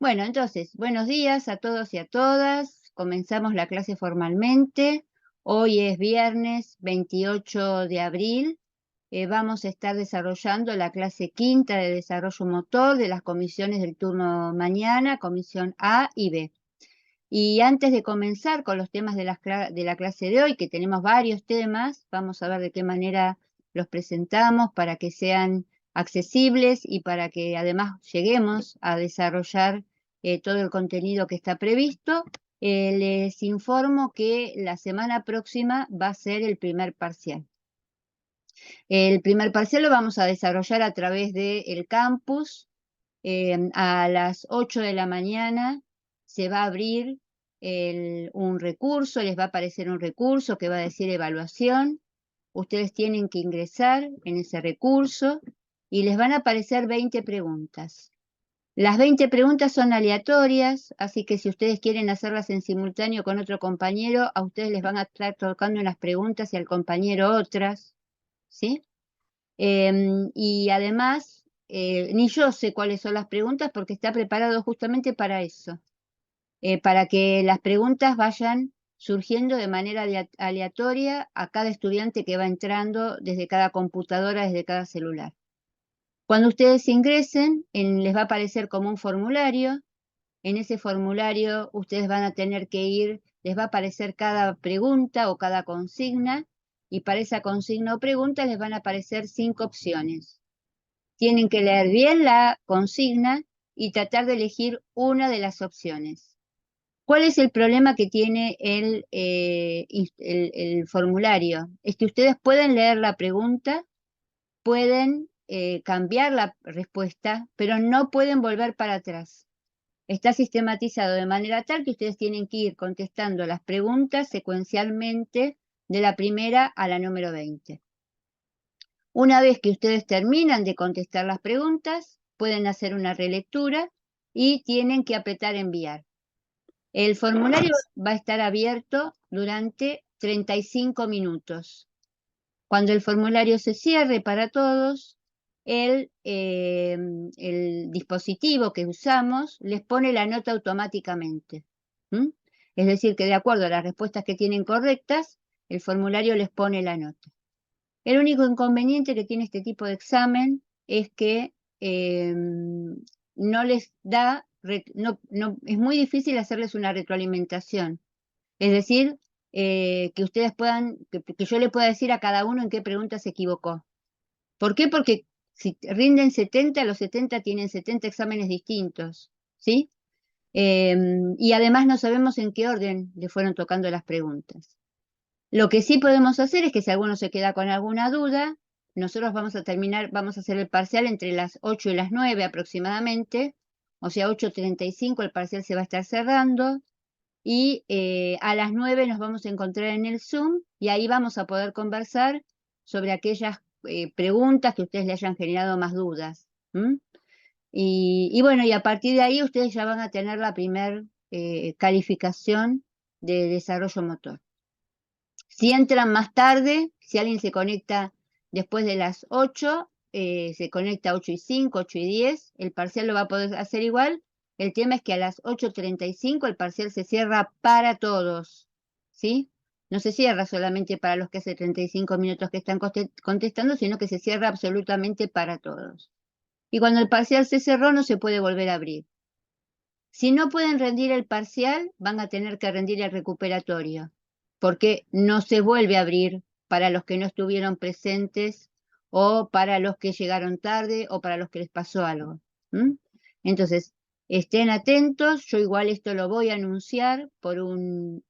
Bueno, entonces, buenos días a todos y a todas. Comenzamos la clase formalmente. Hoy es viernes 28 de abril. Vamos a estar desarrollando la clase quinta de desarrollo motor de las comisiones del turno mañana, comisión A y B. Y antes de comenzar con los temas de la clase de hoy, que tenemos varios temas, vamos a ver de qué manera los presentamos para que sean accesibles y para que además lleguemos a desarrollar todo el contenido que está previsto. Les informo que la semana próxima va a ser el primer parcial. El primer parcial lo vamos a desarrollar a través del campus. A las 8 de la mañana se va a abrir un recurso, les va a aparecer un recurso que va a decir evaluación. Ustedes tienen que ingresar en ese recurso y les van a aparecer 20 preguntas. Las 20 preguntas son aleatorias, así que si ustedes quieren hacerlas en simultáneo con otro compañero, a ustedes les van a estar tocando unas preguntas y al compañero otras, ¿sí? Y además, ni yo sé cuáles son las preguntas porque está preparado justamente para eso, para que las preguntas vayan surgiendo de manera aleatoria a cada estudiante que va entrando desde cada computadora, desde cada celular. Cuando ustedes ingresen, les va a aparecer como un formulario. En ese formulario ustedes van a tener que ir, les va a aparecer cada pregunta o cada consigna, y para esa consigna o pregunta les van a aparecer 5 opciones. Tienen que leer bien la consigna y tratar de elegir una de las opciones. ¿Cuál es el problema que tiene el formulario? Es que ustedes pueden leer la pregunta, pueden cambiar la respuesta, pero no pueden volver para atrás. Está sistematizado de manera tal que ustedes tienen que ir contestando las preguntas secuencialmente de la primera a la número 20. Una vez que ustedes terminan de contestar las preguntas, pueden hacer una relectura y tienen que apretar enviar. El formulario va a estar abierto durante 35 minutos. Cuando el formulario se cierre para todos, el dispositivo que usamos les pone la nota automáticamente. ¿Mm? Es decir, que de acuerdo a las respuestas que tienen correctas, el formulario les pone la nota. El único inconveniente que tiene este tipo de examen es que no les da, es muy difícil hacerles una retroalimentación. Es decir, que ustedes puedan, que yo le pueda decir a cada uno en qué pregunta se equivocó. ¿Por qué? Porque si rinden 70, los 70 tienen 70 exámenes distintos, ¿sí? Y además no sabemos en qué orden le fueron tocando las preguntas. Lo que sí podemos hacer es que si alguno se queda con alguna duda, nosotros vamos a hacer el parcial entre las 8 y las 9 aproximadamente, o sea, 8:35 el parcial se va a estar cerrando, y a las 9 nos vamos a encontrar en el Zoom, y ahí vamos a poder conversar sobre aquellas preguntas que ustedes le hayan generado más dudas. Y bueno, y a partir de ahí ustedes ya van a tener la primer calificación de desarrollo motor. Si entran más tarde, si alguien se conecta después de las 8, se conecta a 8:05, 8:10, el parcial lo va a poder hacer igual. El tema es que a las 8:35 el parcial se cierra para todos, ¿sí? No se cierra solamente para los que hace 35 minutos que están contestando, sino que se cierra absolutamente para todos. Y cuando el parcial se cerró, no se puede volver a abrir. Si no pueden rendir el parcial, van a tener que rendir el recuperatorio, porque no se vuelve a abrir para los que no estuvieron presentes o para los que llegaron tarde o para los que les pasó algo. Entonces, estén atentos, yo igual esto lo voy a anunciar por un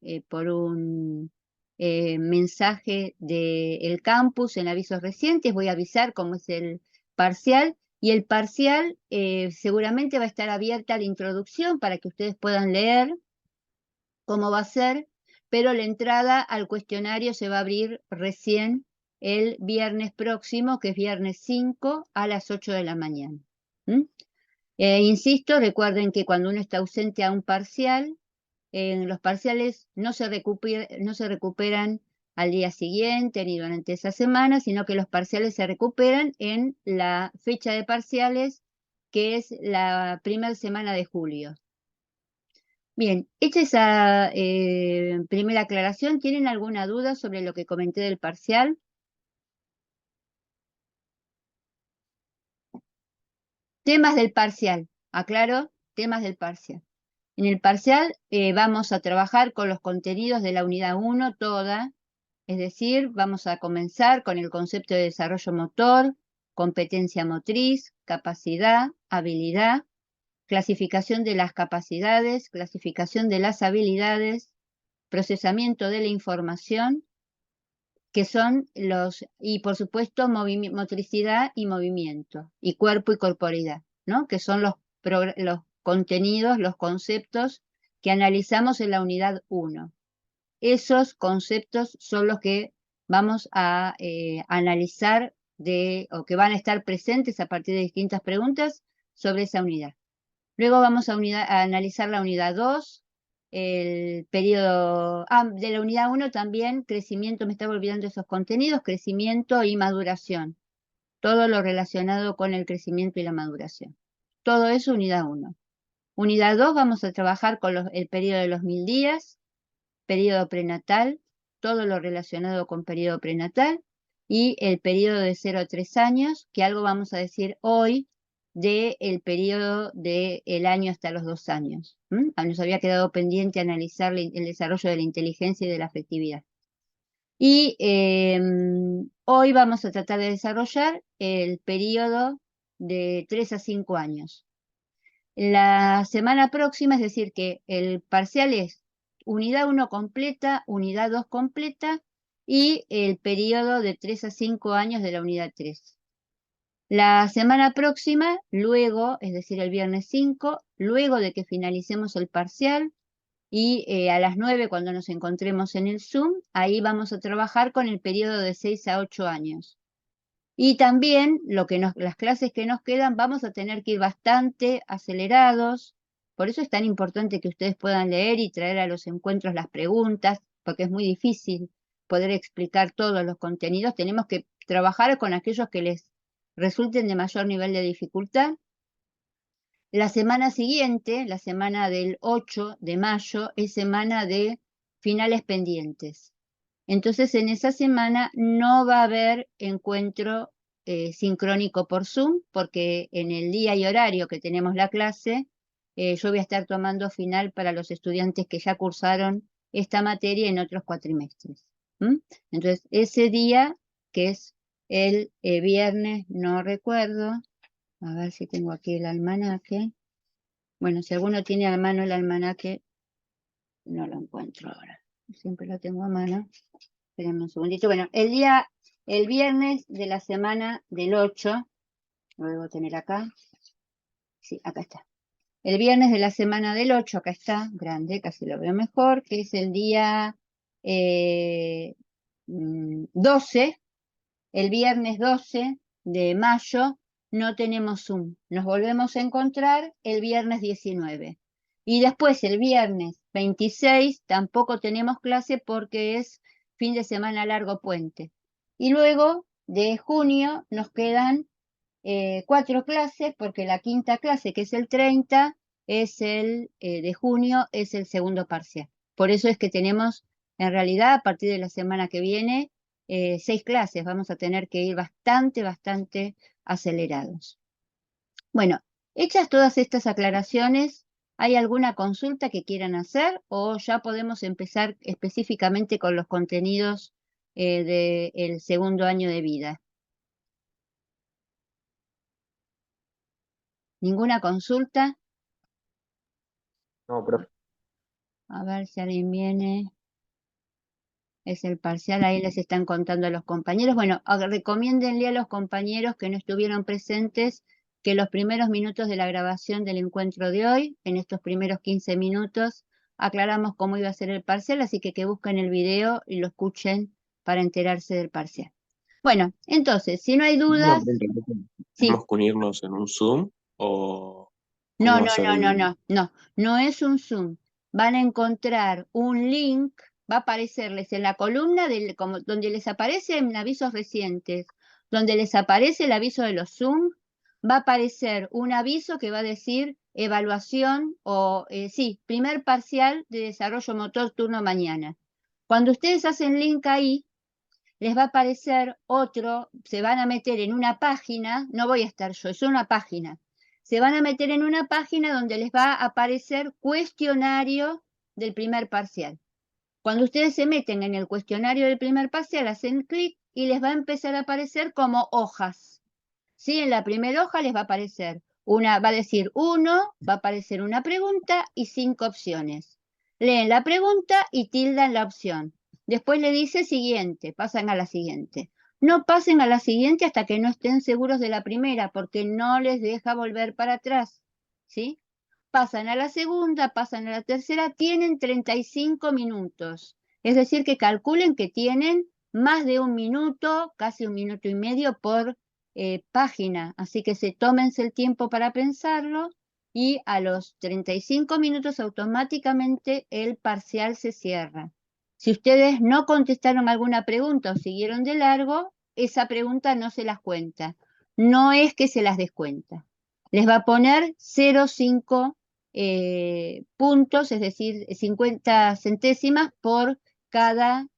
mensaje del campus en avisos recientes, voy a avisar cómo es el parcial. Y el parcial seguramente va a estar abierta la introducción para que ustedes puedan leer cómo va a ser, pero la entrada al cuestionario se va a abrir recién el viernes próximo, que es viernes 5 a las 8 de la mañana. Insisto, recuerden que cuando uno está ausente a un parcial, los parciales no se recuperan al día siguiente ni durante esa semana, sino que los parciales se recuperan en la fecha de parciales que es la primera semana de julio. Bien, hecha esa primera aclaración, ¿tienen alguna duda sobre lo que comenté del parcial? Temas del parcial, aclaro, temas del parcial. En el parcial vamos a trabajar con los contenidos de la unidad 1 toda, es decir, vamos a comenzar con el concepto de desarrollo motor, competencia motriz, capacidad, habilidad, clasificación de las capacidades, clasificación de las habilidades, procesamiento de la información, que son y por supuesto motricidad y movimiento, y cuerpo y corporidad, ¿no? Que son los contenidos, los conceptos que analizamos en la unidad 1. Esos conceptos son los que vamos a analizar o que van a estar presentes a partir de distintas preguntas sobre esa unidad. Luego vamos a analizar la unidad 2, el periodo de la unidad 1 también, crecimiento, me estaba olvidando esos contenidos, crecimiento y maduración. Todo lo relacionado con el crecimiento y la maduración. Todo eso unidad 1. Unidad 2 vamos a trabajar con el periodo de los 1000 días, periodo prenatal, todo lo relacionado con periodo prenatal y el periodo de 0 a 3 años, que algo vamos a decir hoy del periodo del año hasta los 2 años. Nos había quedado pendiente analizar el desarrollo de la inteligencia y de la afectividad. Y hoy vamos a tratar de desarrollar el periodo de 3 a 5 años. La semana próxima, es decir, que el parcial es unidad 1 completa, unidad 2 completa y el periodo de 3 a 5 años de la unidad 3. La semana próxima, luego, es decir, el viernes 5, luego de que finalicemos el parcial y a las 9 cuando nos encontremos en el Zoom, ahí vamos a trabajar con el periodo de 6 a 8 años. Y también las clases que nos quedan vamos a tener que ir bastante acelerados. Por eso es tan importante que ustedes puedan leer y traer a los encuentros las preguntas, porque es muy difícil poder explicar todos los contenidos. Tenemos que trabajar con aquellos que les resulten de mayor nivel de dificultad. La semana siguiente, la semana del 8 de mayo, es semana de finales pendientes. Entonces, en esa semana no va a haber encuentro sincrónico por Zoom, porque en el día y horario que tenemos la clase, yo voy a estar tomando final para los estudiantes que ya cursaron esta materia en otros cuatrimestres. Entonces, ese día, que es el viernes, no recuerdo, a ver si tengo aquí el almanaque. Bueno, si alguno tiene a mano el almanaque, no lo encuentro ahora. Siempre lo tengo a mano. Espérenme un segundito. Bueno, el viernes de la semana del 8, lo debo tener acá. Sí, acá está. El viernes de la semana del 8, acá está, grande, casi lo veo mejor, que es el día 12, el viernes 12 de mayo, no tenemos Zoom. Nos volvemos a encontrar el viernes 19. Y después el viernes 26 tampoco tenemos clase porque es fin de semana largo puente. Y luego de junio nos quedan 4 clases porque la quinta clase, que es el 30, es el de junio, es el segundo parcial. Por eso es que tenemos, en realidad, a partir de la semana que viene, 6 clases. Vamos a tener que ir bastante acelerados. Bueno, hechas todas estas aclaraciones, ¿hay alguna consulta que quieran hacer o ya podemos empezar específicamente con los contenidos del segundo año de vida? ¿Ninguna consulta? No, profe. A ver si alguien viene. Es el parcial, ahí les están contando a los compañeros. Bueno, recomiéndenle a los compañeros que no estuvieron presentes que los primeros minutos de la grabación del encuentro de hoy, en estos primeros 15 minutos, aclaramos cómo iba a ser el parcial, así que busquen el video y lo escuchen para enterarse del parcial. Bueno, entonces, si no hay Una dudas, pregunta, profe. sí. ¿Tenemos que unirnos en un Zoom o No, cómo va a no, ser no, no, el...? no, no, no es un Zoom. Van a encontrar un link, va a aparecerles en la columna donde les aparecen avisos recientes, donde les aparece el aviso de los Zoom, va a aparecer un aviso que va a decir evaluación o, sí, primer parcial de desarrollo motor turno mañana. Cuando ustedes hacen link ahí, les va a aparecer otro, se van a meter en una página, no voy a estar yo, es una página. Se van a meter en una página donde les va a aparecer cuestionario del primer parcial. Cuando ustedes se meten en el cuestionario del primer parcial, hacen clic y les va a empezar a aparecer como hojas. ¿Sí? En la primera hoja les va a aparecer va a decir 1, va a aparecer una pregunta y 5 opciones. Leen la pregunta y tildan la opción. Después le dice siguiente, pasan a la siguiente. No pasen a la siguiente hasta que no estén seguros de la primera, porque no les deja volver para atrás. ¿Sí? Pasan a la segunda, pasan a la tercera, tienen 35 minutos. Es decir, que calculen que tienen más de un minuto, casi un minuto y medio por página. Así que tómense el tiempo para pensarlo y a los 35 minutos automáticamente el parcial se cierra. Si ustedes no contestaron alguna pregunta o siguieron de largo, esa pregunta no se las cuenta. No es que se las descuenta. Les va a poner 0,5 puntos, es decir, 50 centésimas por cada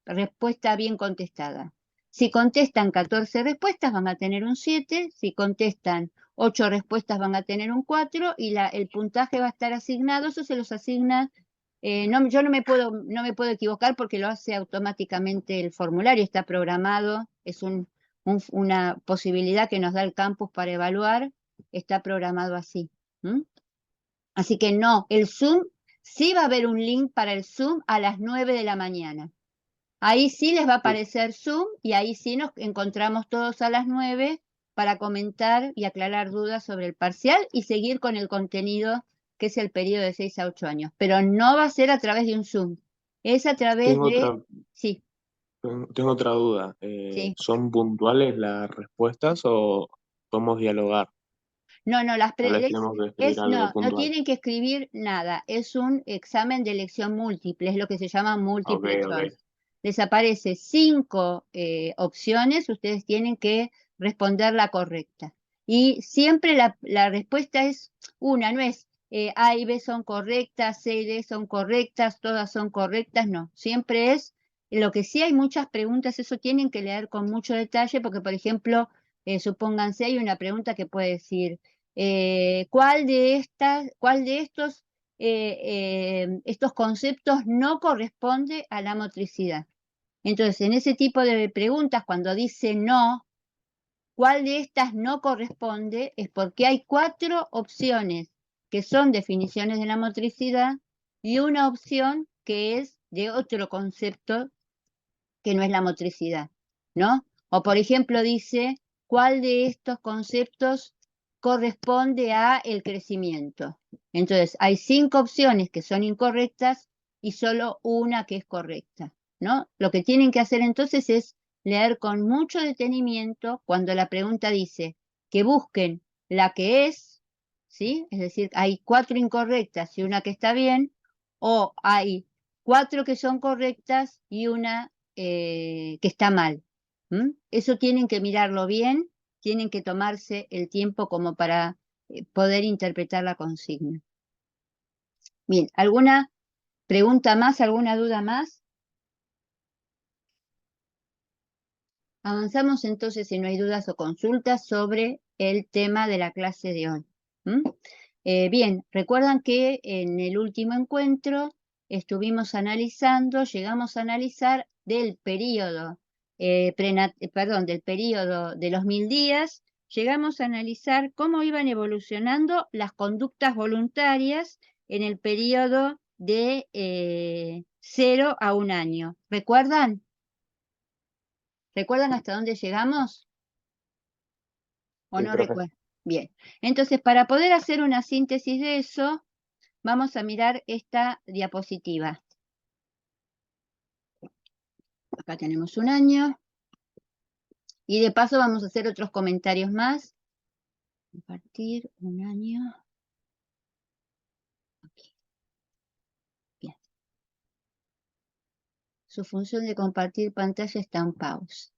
respuesta bien contestada. Si contestan 14 respuestas van a tener un 7, si contestan 8 respuestas van a tener un 4 y el puntaje va a estar asignado, eso se los asigna, yo no me puedo equivocar porque lo hace automáticamente el formulario, está programado, es una posibilidad que nos da el campus para evaluar, está programado así. Así que no, el Zoom, sí va a haber un link para el Zoom a las 9 de la mañana. Ahí sí les va a aparecer Zoom y ahí sí nos encontramos todos a las 9 para comentar y aclarar dudas sobre el parcial y seguir con el contenido que es el periodo de 6 a 8 años. Pero no va a ser a través de un Zoom, es a través Tengo de... otra, Sí, tengo otra duda. sí. ¿Son puntuales las respuestas o podemos dialogar? No, no, Tal vez tenemos que escribir algo no puntual. tienen que escribir nada, es un examen de elección múltiple, es lo que se llama Ok, multiple choice. ok. Les aparece 5 opciones, ustedes tienen que responder la correcta. Y siempre la respuesta es una, no es A y B son correctas, C y D son correctas, todas son correctas, no, siempre es, lo que sí hay muchas preguntas, eso tienen que leer con mucho detalle, porque por ejemplo, supónganse, hay una pregunta que puede decir, cuál de estos conceptos no corresponde a la motricidad. Entonces, en ese tipo de preguntas, cuando dice no, cuál de estas no corresponde, es porque hay 4 opciones que son definiciones de la motricidad y una opción que es de otro concepto que no es la motricidad, ¿no? O por ejemplo dice, ¿cuál de estos conceptos corresponde a el crecimiento? Entonces, hay 5 opciones que son incorrectas y solo una que es correcta, ¿no? Lo que tienen que hacer entonces es leer con mucho detenimiento cuando la pregunta dice que busquen la que es, ¿sí? Es decir, hay 4 incorrectas y una que está bien, o hay 4 que son correctas y una que está mal. Eso tienen que mirarlo bien, tienen que tomarse el tiempo como para poder interpretar la consigna. Bien, ¿alguna pregunta más, alguna duda más? Avanzamos entonces, si no hay dudas o consultas, sobre el tema de la clase de hoy. Bien, recuerdan que en el último encuentro llegamos a analizar del periodo, del periodo de los 1000 días, llegamos a analizar cómo iban evolucionando las conductas voluntarias en el periodo de 0 a 1 año. ¿Recuerdan? ¿Recuerdan hasta dónde llegamos? ¿O Sí, no profe. recuerdan? Bien, entonces para poder hacer una síntesis de eso, vamos a mirar esta diapositiva. Acá tenemos un año. Y de paso vamos a hacer otros comentarios más. Compartir un año. Aquí. Bien. Su función de compartir pantalla está en pausa.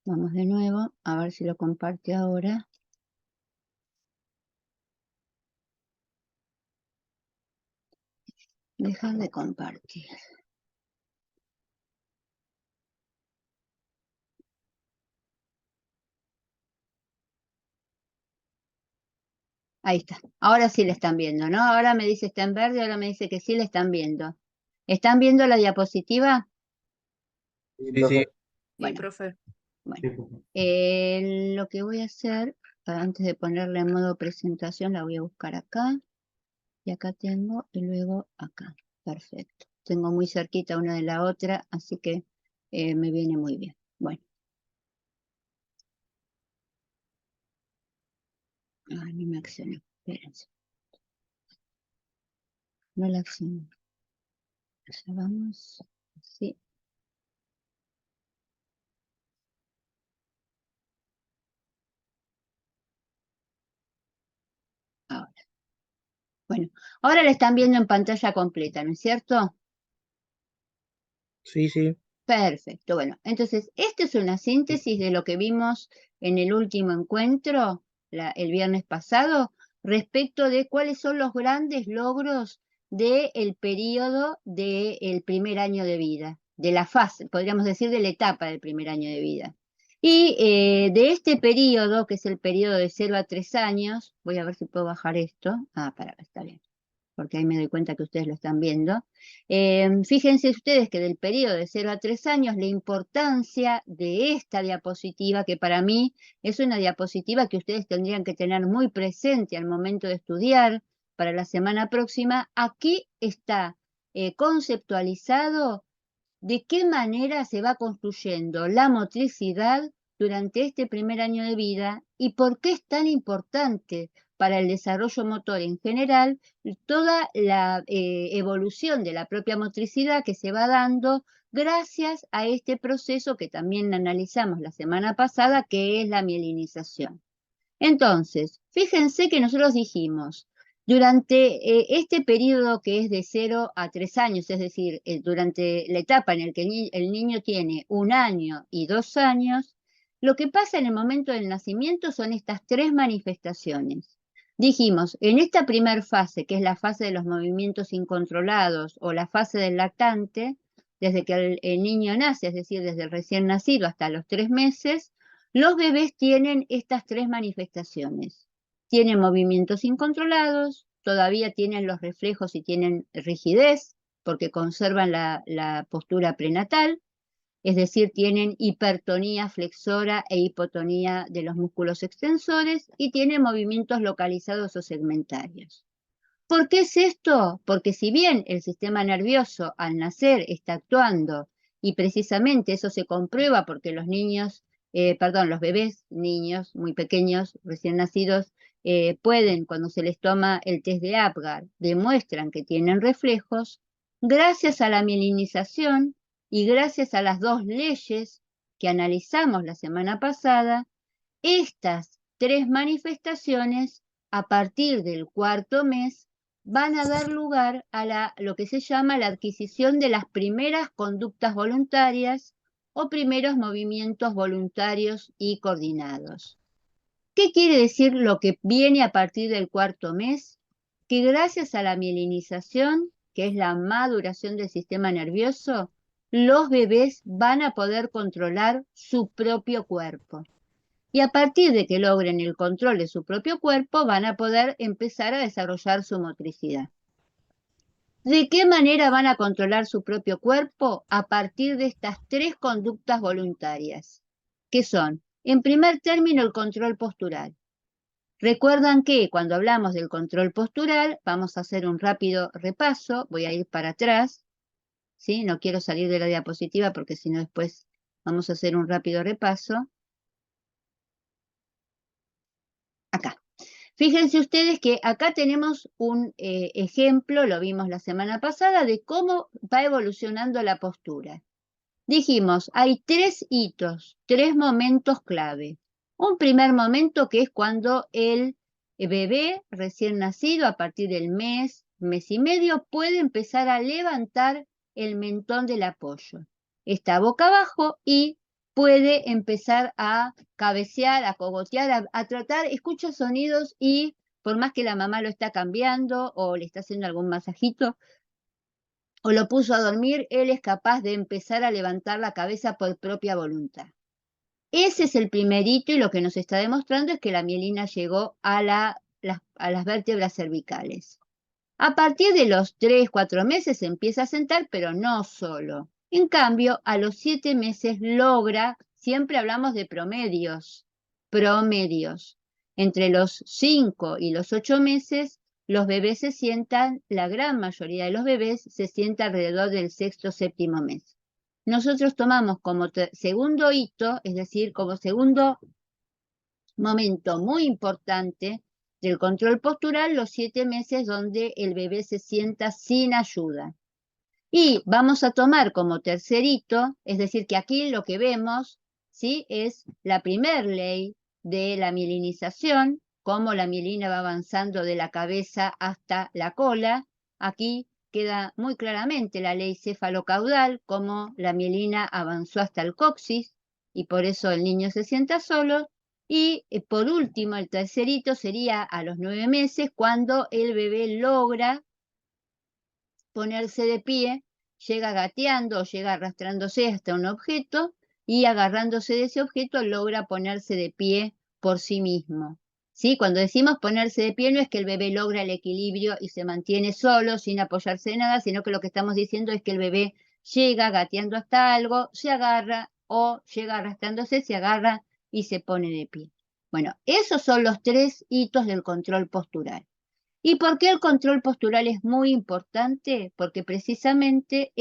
Vamos de nuevo, a ver si lo comparte ahora. Dejar de compartir. Ahí está. Ahora sí le están viendo, ¿no? Ahora me dice está en verde, ahora me dice que sí le están viendo. ¿Están viendo la diapositiva? Sí, sí. Sí, Bueno, profe. bueno. Lo que voy a hacer, antes de ponerla en modo presentación, la voy a buscar acá. Y acá tengo, y luego acá. Perfecto. Tengo muy cerquita una de la otra, así que me viene muy bien. Bueno. Ay, no me accionó. Espérense. No la accionó. Ya vamos. Sí. Ahora. Bueno, ahora la están viendo en pantalla completa, ¿no es cierto? Sí, sí. Perfecto. Bueno, entonces, esta es una síntesis de lo que vimos en el último encuentro, el viernes pasado, respecto de cuáles son los grandes logros del periodo del primer año de vida, de la fase, podríamos decir, de la etapa del primer año de vida. Y de este periodo, que es el periodo de 0 a 3 años, voy a ver si puedo bajar esto. Ah, está bien, porque ahí me doy cuenta que ustedes lo están viendo. Fíjense ustedes que del periodo de 0 a 3 años, la importancia de esta diapositiva, que para mí es una diapositiva que ustedes tendrían que tener muy presente al momento de estudiar para la semana próxima, aquí está conceptualizado de qué manera se va construyendo la motricidad durante este primer año de vida y por qué es tan importante para el desarrollo motor en general toda la evolución de la propia motricidad que se va dando gracias a este proceso que también analizamos la semana pasada, que es la mielinización. Entonces, fíjense que nosotros dijimos, durante este periodo que es de 0 a 3 años, es decir, durante la etapa en la que el niño tiene 1 año y 2 años, lo que pasa en el momento del nacimiento son estas tres manifestaciones. Dijimos, en esta primera fase, que es la fase de los movimientos incontrolados o la fase del lactante, desde que el niño nace, es decir, desde el recién nacido hasta los 3 meses, los bebés tienen estas tres manifestaciones. Tienen movimientos incontrolados, todavía tienen los reflejos y tienen rigidez, porque conservan la postura prenatal, es decir, tienen hipertonía flexora e hipotonía de los músculos extensores y tienen movimientos localizados o segmentarios. ¿Por qué es esto? Porque si bien el sistema nervioso al nacer está actuando y precisamente eso se comprueba porque los niños, los bebés, niños muy pequeños, recién nacidos, pueden, cuando se les toma el test de Apgar, demuestran que tienen reflejos, gracias a la mielinización y gracias a las dos leyes que analizamos la semana pasada, estas tres manifestaciones, a partir del cuarto mes, van a dar lugar a lo que se llama la adquisición de las primeras conductas voluntarias o primeros movimientos voluntarios y coordinados. ¿Qué quiere decir lo que viene a partir del cuarto mes? Que gracias a la mielinización, que es la maduración del sistema nervioso, los bebés van a poder controlar su propio cuerpo. Y a partir de que logren el control de su propio cuerpo, van a poder empezar a desarrollar su motricidad. ¿De qué manera van a controlar su propio cuerpo? A partir de estas tres conductas voluntarias, que son, en primer término, el control postural. Recuerdan que cuando hablamos del control postural, vamos a hacer un rápido repaso, voy a ir para atrás, ¿sí? No quiero salir de la diapositiva porque si no después vamos a hacer un rápido repaso. Acá. Fíjense ustedes que acá tenemos un ejemplo, lo vimos la semana pasada, de cómo va evolucionando la postura. Dijimos, hay tres hitos, tres momentos clave. Un primer momento que es cuando el bebé recién nacido, a partir del mes, mes y medio, puede empezar a levantar el mentón del apoyo. Está boca abajo y puede empezar a cabecear, a cogotear, a tratar, escucha sonidos y por más que la mamá lo está cambiando o le está haciendo algún masajito o lo puso a dormir, él es capaz de empezar a levantar la cabeza por propia voluntad. Ese es el primer hito y lo que nos está demostrando es que la mielina llegó a las vértebras cervicales. A partir de los 3, 4 meses se empieza a sentar, pero no solo. En cambio, a los 7 meses logra, siempre hablamos de promedios, entre los 5 y los 8 meses, los bebés se sientan, la gran mayoría de los bebés se sienta alrededor del sexto, séptimo mes. Nosotros tomamos como segundo hito, es decir, como segundo momento muy importante del control postural, los 7 meses donde el bebé se sienta sin ayuda. Y vamos a tomar como tercer hito, es decir, que aquí lo que vemos, ¿sí?, es la primer ley de la mielinización, cómo la mielina va avanzando de la cabeza hasta la cola. Aquí queda muy claramente la ley cefalocaudal, cómo la mielina avanzó hasta el coxis y por eso el niño se sienta solo. Y por último, el tercer hito sería a los 9 meses, cuando el bebé logra ponerse de pie, llega gateando o llega arrastrándose hasta un objeto y agarrándose de ese objeto logra ponerse de pie por sí mismo. ¿Sí? Cuando decimos ponerse de pie no es que el bebé logra el equilibrio y se mantiene solo sin apoyarse de nada, sino que lo que estamos diciendo es que el bebé llega gateando hasta algo, se agarra o llega arrastrándose, se agarra y se pone de pie. Bueno, esos son los 3 hitos del control postural. ¿Y por qué el control postural es muy importante? Porque precisamente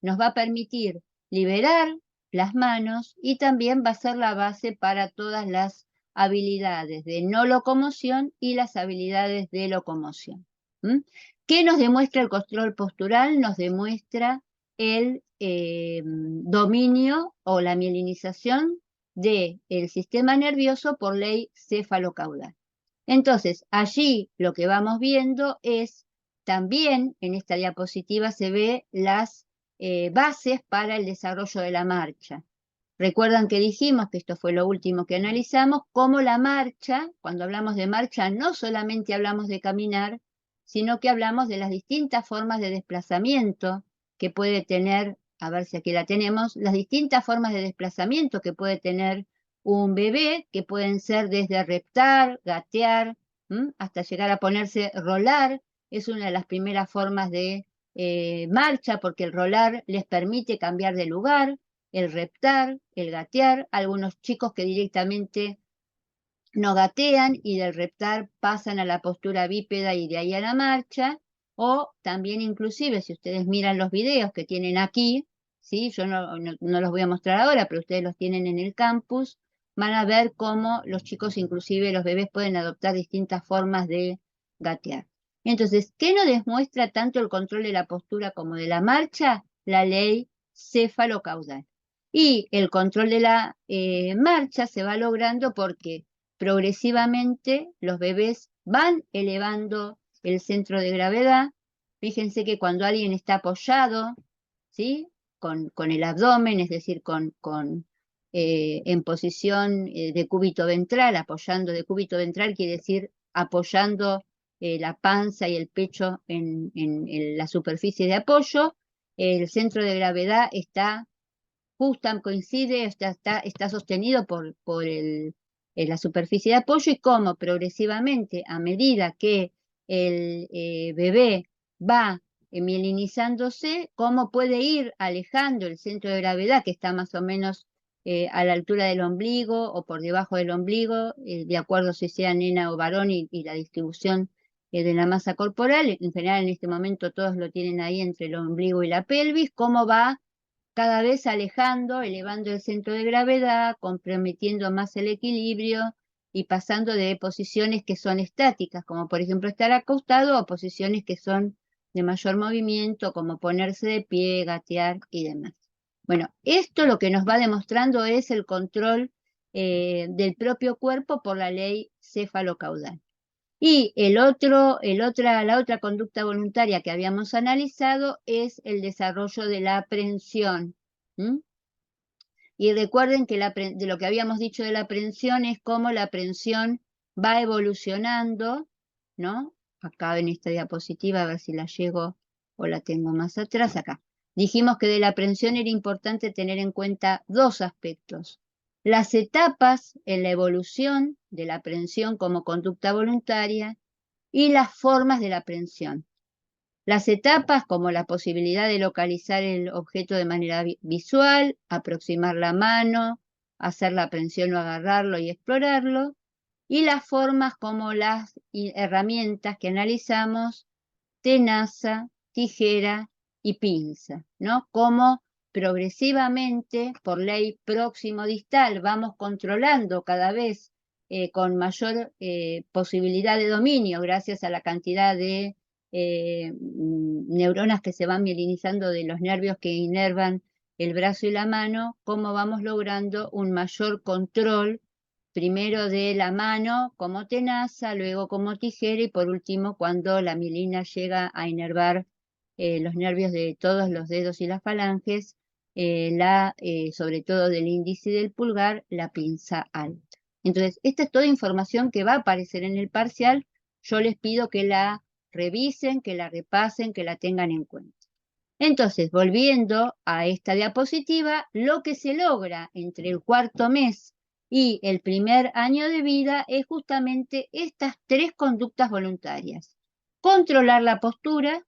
nos va a permitir liberar las manos y también va a ser la base para todas las habilidades de no locomoción y las habilidades de locomoción. ¿Qué nos demuestra el control postural? Nos demuestra el dominio o la mielinización del sistema nervioso por ley cefalocaudal. Entonces, allí lo que vamos viendo es, también en esta diapositiva se ve las bases para el desarrollo de la marcha. Recuerdan que dijimos, que esto fue lo último que analizamos, cómo la marcha, cuando hablamos de marcha, no solamente hablamos de caminar, sino que hablamos de las distintas formas de desplazamiento que puede tener, a ver si aquí la tenemos, las distintas formas de desplazamiento que puede tener un bebé, que pueden ser desde reptar, gatear, hasta llegar a ponerse rolar. Es una de las primeras formas de marcha, porque el rolar les permite cambiar de lugar, el reptar, el gatear, algunos chicos que directamente no gatean y del reptar pasan a la postura bípeda y de ahí a la marcha, o también inclusive si ustedes miran los videos que tienen aquí, ¿sí? Yo no los voy a mostrar ahora, pero ustedes los tienen en el campus, van a ver cómo los chicos, inclusive los bebés, pueden adoptar distintas formas de gatear. Entonces, ¿qué nos demuestra tanto el control de la postura como de la marcha? La ley cefalocaudal. Y el control de la marcha se va logrando porque progresivamente los bebés van elevando el centro de gravedad. Fíjense que cuando alguien está apoyado, ¿sí?, con el abdomen, es decir, en posición de cúbito ventral, apoyando de cúbito ventral quiere decir apoyando la panza y el pecho en la superficie de apoyo, el centro de gravedad está coincide, está sostenido por la superficie de apoyo, y cómo progresivamente, a medida que el bebé va mielinizándose, cómo puede ir alejando el centro de gravedad, que está más o menos a la altura del ombligo o por debajo del ombligo, de acuerdo si sea nena o varón y la distribución de la masa corporal. En general, en este momento todos lo tienen ahí entre el ombligo y la pelvis, cómo va cada vez alejando, elevando el centro de gravedad, comprometiendo más el equilibrio y pasando de posiciones que son estáticas, como por ejemplo estar acostado, a posiciones que son de mayor movimiento, como ponerse de pie, gatear y demás. Bueno, esto lo que nos va demostrando es el control del propio cuerpo por la ley cefalocaudal. Y la otra conducta voluntaria que habíamos analizado es el desarrollo de la aprensión. Y recuerden que de lo que habíamos dicho de la aprensión es cómo la aprensión va evolucionando, ¿no? Acá en esta diapositiva, a ver si la llego o la tengo más atrás, acá. Dijimos que de la aprensión era importante tener en cuenta dos aspectos. Las etapas en la evolución de la aprensión como conducta voluntaria y las formas de la aprensión. Las etapas como la posibilidad de localizar el objeto de manera visual, aproximar la mano, hacer la aprehensión o agarrarlo y explorarlo, y las formas como las herramientas que analizamos, tenaza, tijera y pinza, ¿no? Como progresivamente, por ley próximo-distal, vamos controlando cada vez con mayor posibilidad de dominio gracias a la cantidad de neuronas que se van mielinizando de los nervios que inervan el brazo y la mano, cómo vamos logrando un mayor control, primero de la mano como tenaza, luego como tijera y por último cuando la mielina llega a inervar los nervios de todos los dedos y las falanges, sobre todo del índice y del pulgar, la pinza alta. Entonces, esta es toda información que va a aparecer en el parcial. Yo les pido que la revisen, que la repasen, que la tengan en cuenta. Entonces, volviendo a esta diapositiva, lo que se logra entre el cuarto mes y el primer año de vida es justamente estas tres conductas voluntarias. Controlar la postura,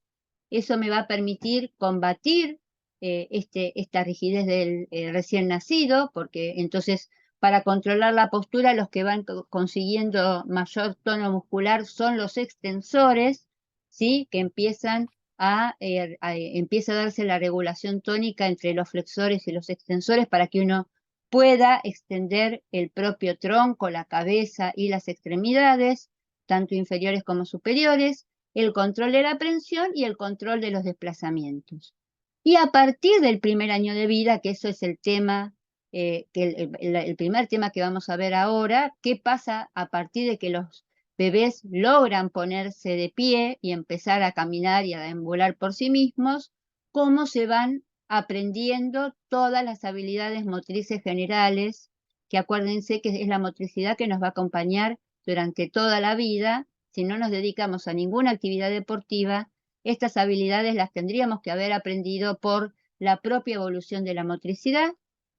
eso me va a permitir combatir esta rigidez del recién nacido, porque entonces para controlar la postura los que van consiguiendo mayor tono muscular son los extensores, ¿sí? Que empieza a darse la regulación tónica entre los flexores y los extensores para que uno pueda extender el propio tronco, la cabeza y las extremidades, tanto inferiores como superiores, el control de la aprensión y el control de los desplazamientos. Y a partir del primer año de vida, que eso es el tema, el primer tema que vamos a ver ahora, qué pasa a partir de que los bebés logran ponerse de pie y empezar a caminar y a deambular por sí mismos, cómo se van aprendiendo todas las habilidades motrices generales, que acuérdense que es la motricidad que nos va a acompañar durante toda la vida. Si no nos dedicamos a ninguna actividad deportiva, estas habilidades las tendríamos que haber aprendido por la propia evolución de la motricidad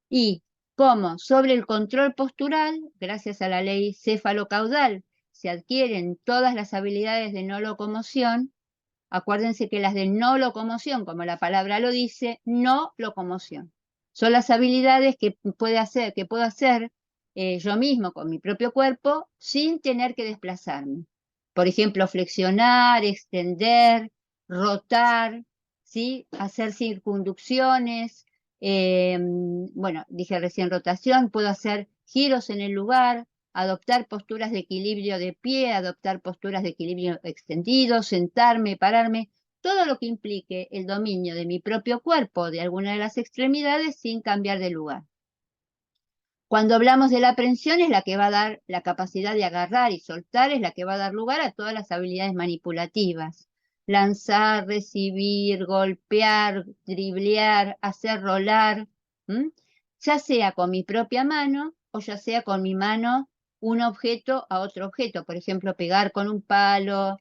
y cómo sobre el control postural, gracias a la ley cefalocaudal, se adquieren todas las habilidades de no locomoción. Acuérdense que las de no locomoción, como la palabra lo dice, no locomoción. Son las habilidades que puedo hacer yo mismo con mi propio cuerpo sin tener que desplazarme. Por ejemplo, flexionar, extender, rotar, ¿sí? Hacer circunducciones. Bueno, dije recién rotación, puedo hacer giros en el lugar, adoptar posturas de equilibrio de pie, adoptar posturas de equilibrio extendido, sentarme, pararme, todo lo que implique el dominio de mi propio cuerpo, de alguna de las extremidades, sin cambiar de lugar. Cuando hablamos de la aprensión es la que va a dar la capacidad de agarrar y soltar, es la que va a dar lugar a todas las habilidades manipulativas. Lanzar, recibir, golpear, driblear, hacer rolar, ya sea con mi propia mano o ya sea con mi mano un objeto a otro objeto. Por ejemplo, pegar con un palo,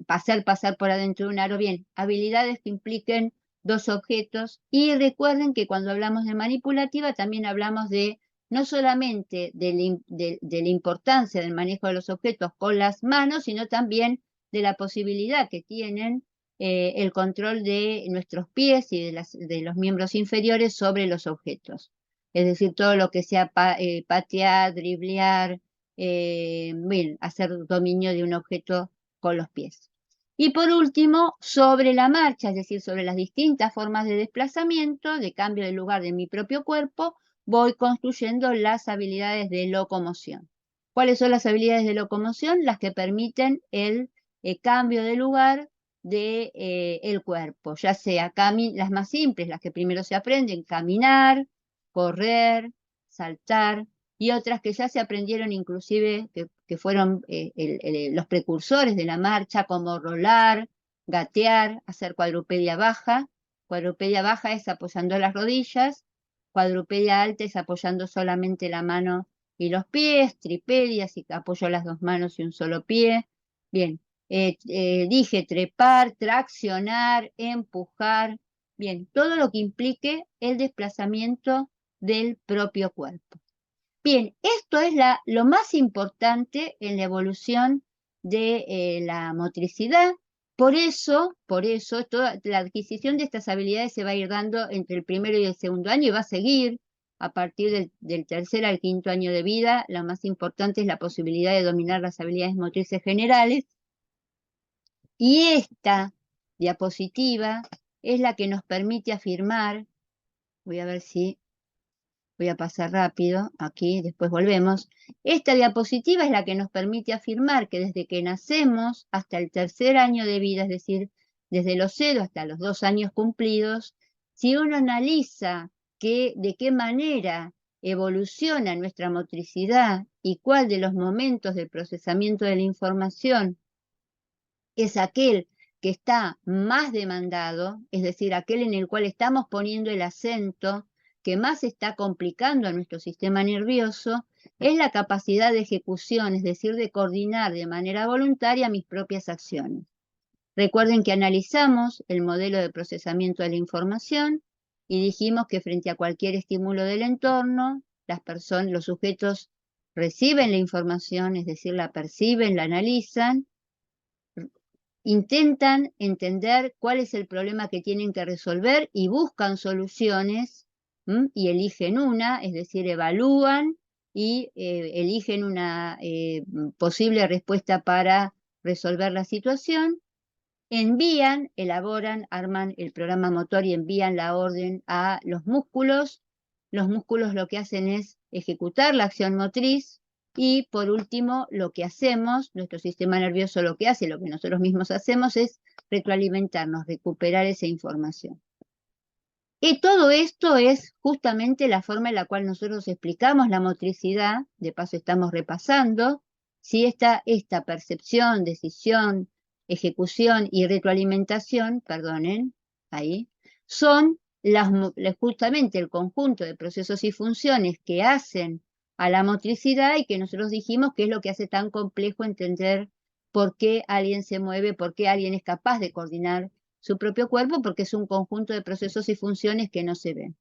pasar por adentro de un aro. Bien, habilidades que impliquen dos objetos. Y recuerden que cuando hablamos de manipulativa también hablamos de no solamente de la importancia del manejo de los objetos con las manos, sino también de la posibilidad que tienen el control de nuestros pies y de los miembros inferiores sobre los objetos. Es decir, todo lo que sea patear, driblear, bien, hacer dominio de un objeto con los pies. Y por último, sobre la marcha, es decir, sobre las distintas formas de desplazamiento, de cambio de lugar de mi propio cuerpo, voy construyendo las habilidades de locomoción. ¿Cuáles son las habilidades de locomoción? Las que permiten el cambio de lugar del cuerpo, ya sea las más simples, las que primero se aprenden, caminar, correr, saltar, y otras que ya se aprendieron inclusive, que fueron los precursores de la marcha, como rolar, gatear, hacer cuadrupedia baja. Cuadrupedia baja es apoyando las rodillas. Cuadrupedia alta es apoyando solamente la mano y los pies. Tripedia, si apoyo las dos manos y un solo pie. Bien, dije trepar, traccionar, empujar. Bien, todo lo que implique el desplazamiento del propio cuerpo. Bien, esto es lo más importante en la evolución de la motricidad. Por eso, toda la adquisición de estas habilidades se va a ir dando entre el primero y el segundo año y va a seguir a partir del tercer al quinto año de vida. Lo más importante es la posibilidad de dominar las habilidades motrices generales. Y esta diapositiva es la que nos permite afirmar, voy a ver si voy a pasar rápido, aquí, después volvemos. Esta diapositiva es la que nos permite afirmar que desde que nacemos hasta el tercer año de vida, es decir, desde los 0 hasta los 2 años cumplidos, si uno analiza de qué manera evoluciona nuestra motricidad y cuál de los momentos del procesamiento de la información es aquel que está más demandado, es decir, aquel en el cual estamos poniendo el acento, que más está complicando a nuestro sistema nervioso, es la capacidad de ejecución, es decir, de coordinar de manera voluntaria mis propias acciones. Recuerden que analizamos el modelo de procesamiento de la información y dijimos que frente a cualquier estímulo del entorno, los sujetos reciben la información, es decir, la perciben, la analizan, intentan entender cuál es el problema que tienen que resolver y buscan soluciones y eligen una, es decir, evalúan y eligen una posible respuesta para resolver la situación, envían, elaboran, arman el programa motor y envían la orden a los músculos. Los músculos lo que hacen es ejecutar la acción motriz. Y por último, lo que hacemos, nuestro sistema nervioso lo que hace, lo que nosotros mismos hacemos es retroalimentarnos, recuperar esa información. Y todo esto es justamente la forma en la cual nosotros explicamos la motricidad, de paso estamos repasando, si esta percepción, decisión, ejecución y retroalimentación, perdonen, ahí, son justamente el conjunto de procesos y funciones que hacen a la motricidad y que nosotros dijimos que es lo que hace tan complejo entender por qué alguien se mueve, por qué alguien es capaz de coordinar su propio cuerpo, porque es un conjunto de procesos y funciones que no se ven.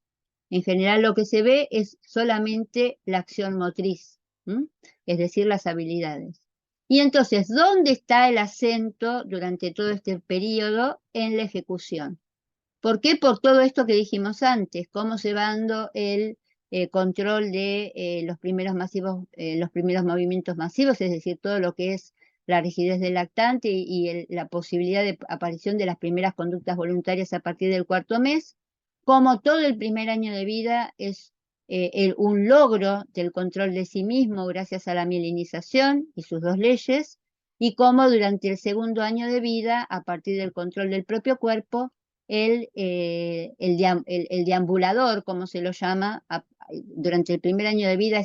En general lo que se ve es solamente la acción motriz, es decir, las habilidades. Y entonces, ¿dónde está el acento durante todo este periodo? En la ejecución. ¿Por qué? Por todo esto que dijimos antes, cómo se va dando el control de los primeros movimientos masivos, es decir, todo lo que es la rigidez del lactante y la posibilidad de aparición de las primeras conductas voluntarias a partir del cuarto mes, como todo el primer año de vida es un logro del control de sí mismo gracias a la mielinización y sus dos leyes, y cómo durante el segundo año de vida, a partir del control del propio cuerpo, el deambulador, como se lo llama, durante el primer año de vida,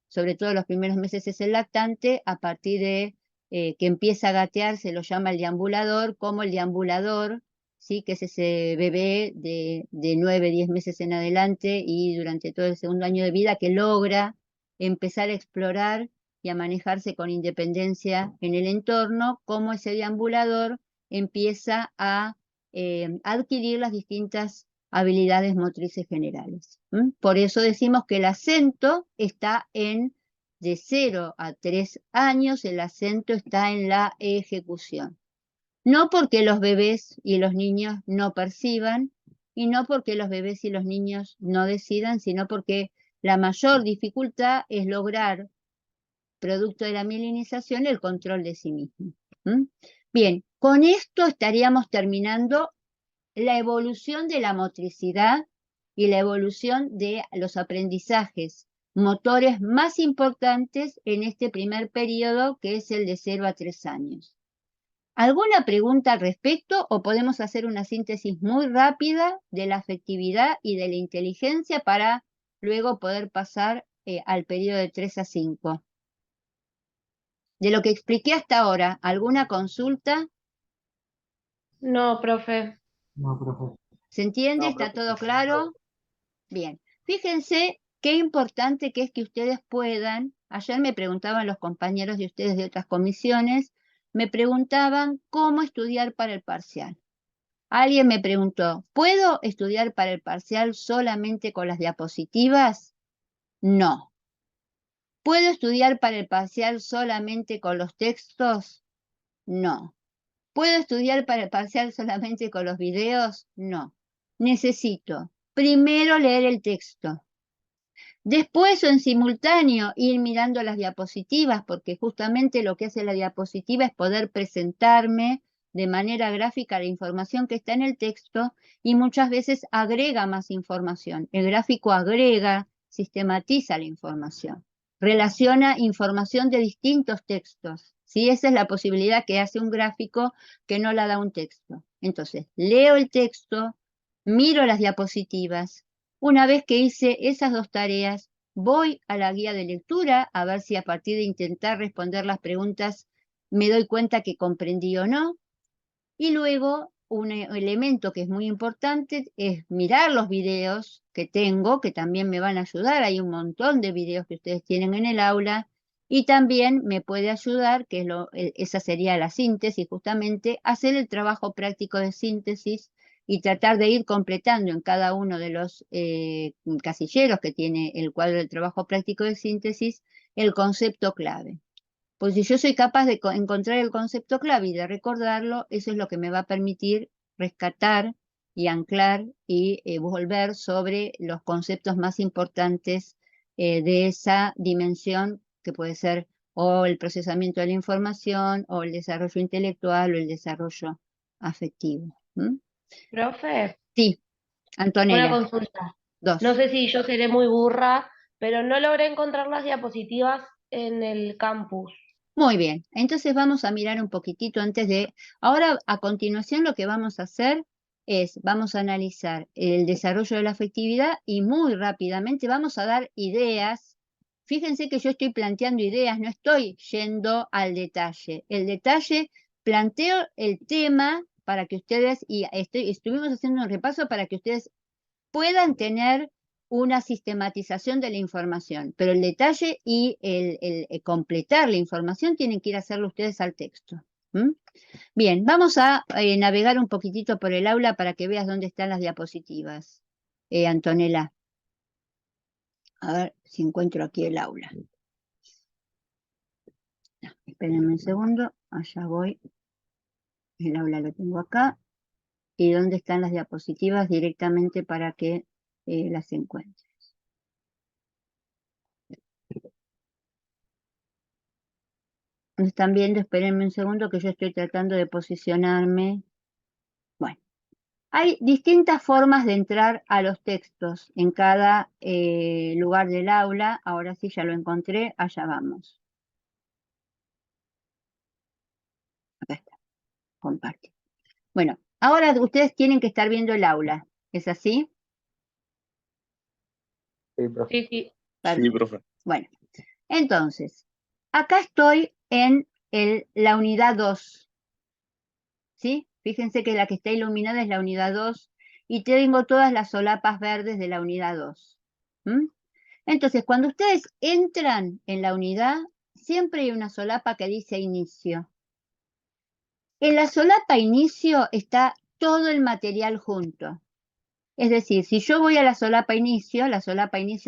sobre todo los primeros meses es el lactante, a partir de que empieza a gatear se lo llama el deambulador, como el deambulador, ¿sí? Que es ese bebé de 9, 10 meses en adelante y durante todo el segundo año de vida que logra empezar a explorar y a manejarse con independencia en el entorno, como ese deambulador empieza a adquirir las distintas habilidades motrices generales. Por eso decimos que el acento está de 0 a 3 años, el acento está en la ejecución. No porque los bebés y los niños no perciban, y no porque los bebés y los niños no decidan, sino porque la mayor dificultad es lograr, producto de la mielinización, el control de sí mismo. Bien, con esto estaríamos terminando la evolución de la motricidad y la evolución de los aprendizajes motores más importantes en este primer periodo, que es el de 0 a 3 años. ¿Alguna pregunta al respecto o podemos hacer una síntesis muy rápida de la afectividad y de la inteligencia para luego poder pasar al periodo de 3 a 5? De lo que expliqué hasta ahora, ¿alguna consulta? No, profe. ¿Se entiende? No, ¿Está profe, todo claro? Bien. Fíjense qué importante que es que ustedes puedan, ayer me preguntaban los compañeros de ustedes de otras comisiones, me preguntaban cómo estudiar para el parcial. Alguien me preguntó, ¿puedo estudiar para el parcial solamente con las diapositivas? No. ¿Puedo estudiar para el parcial solamente con los textos? No. ¿Puedo estudiar para el parcial solamente con los videos? No. Necesito primero leer el texto. Después o en simultáneo ir mirando las diapositivas, porque justamente lo que hace la diapositiva es poder presentarme de manera gráfica la información que está en el texto y muchas veces agrega más información. El gráfico agrega, sistematiza la información, relaciona información de distintos textos. ¿Sí? Esa es la posibilidad que hace un gráfico que no la da un texto. Entonces, leo el texto, miro las diapositivas. Una vez que hice esas dos tareas, voy a la guía de lectura a ver si a partir de intentar responder las preguntas me doy cuenta que comprendí o no. Y luego un elemento que es muy importante es mirar los videos que tengo, que también me van a ayudar. Hay un montón de videos que ustedes tienen en el aula. Y también me puede ayudar, que es esa sería la síntesis, justamente, hacer el trabajo práctico de síntesis y tratar de ir completando en cada uno de los casilleros que tiene el cuadro del trabajo práctico de síntesis el concepto clave. Pues si yo soy capaz de encontrar el concepto clave y de recordarlo, eso es lo que me va a permitir rescatar y anclar y volver sobre los conceptos más importantes de esa dimensión que puede ser o el procesamiento de la información o el desarrollo intelectual o el desarrollo afectivo. ¿Mm? Profe, Sí, una Antonella, consulta. No dos. sé si yo seré muy burra, pero no logré encontrar las diapositivas en el campus. Muy bien, entonces vamos a mirar un poquitito antes de... Ahora, a continuación, lo que vamos a hacer es, vamos a analizar el desarrollo de la afectividad y muy rápidamente vamos a dar ideas. Fíjense que yo estoy planteando ideas, no estoy yendo al detalle. El detalle, planteo el tema para que ustedes, y estuvimos haciendo un repaso para que ustedes puedan tener una sistematización de la información, pero el detalle y el completar la información tienen que ir a hacerlo ustedes al texto. ¿Mm? Bien, vamos a navegar un poquitito por el aula para que veas dónde están las diapositivas. Antonella, a ver si encuentro aquí el aula. No, espérenme un segundo, allá voy. El aula lo tengo acá. ¿Y dónde están las diapositivas directamente para que las encuentre? ¿Me están viendo? Espérenme un segundo que yo estoy tratando de posicionarme. Bueno, hay distintas formas de entrar a los textos en cada lugar del aula. Ahora sí, ya lo encontré. Allá vamos. Acá está. Comparte. Bueno, ahora ustedes tienen que estar viendo el aula. ¿Es así? Sí, profe. Sí, sí. Sí, profe. Bueno, entonces, acá estoy en la unidad 2. ¿Sí? Fíjense que la que está iluminada es la unidad 2 y tengo todas las solapas verdes de la unidad 2. ¿Mm? Entonces, cuando ustedes entran en la unidad, siempre hay una solapa que dice inicio. En la solapa inicio está todo el material junto. Es decir, si yo voy a la solapa inicio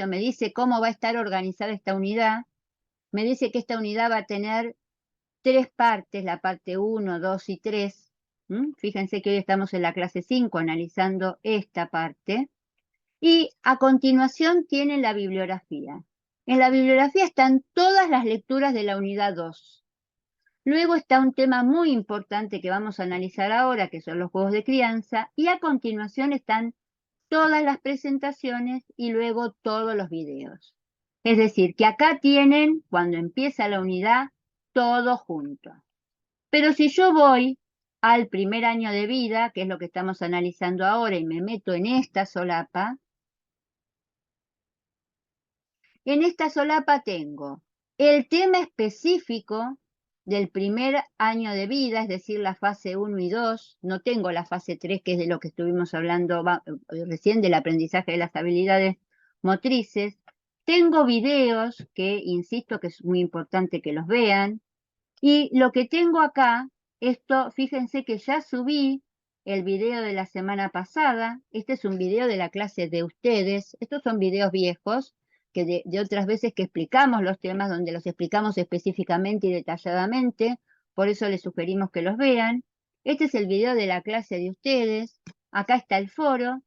me dice cómo va a estar organizada esta unidad, me dice que esta unidad va a tener 3 partes, la parte 1, 2 y 3. Fíjense que hoy estamos en la clase 5 analizando esta parte. Y a continuación tienen la bibliografía. En la bibliografía están todas las lecturas de la unidad 2. Luego está un tema muy importante que vamos a analizar ahora, que son los juegos de crianza. Y a continuación están todas las presentaciones y luego todos los videos. Es decir, que acá tienen, cuando empieza la unidad, todo junto. Pero si yo voy al primer año de vida, que es lo que estamos analizando ahora, y me meto en esta solapa, en esta solapa tengo el tema específico del primer año de vida, es decir, la fase 1 y 2. No tengo la fase 3, que es de lo que estuvimos hablando recién, del aprendizaje de las habilidades motrices. Tengo videos que, insisto, que es muy importante que los vean. Y lo que tengo acá, esto, fíjense que ya subí el video de la semana pasada. Este es un video de la clase de ustedes. Estos son videos viejos que de otras veces que explicamos los temas, donde los explicamos específicamente y detalladamente. Por eso les sugerimos que los vean. Este es el video de la clase de ustedes. Acá está el foro.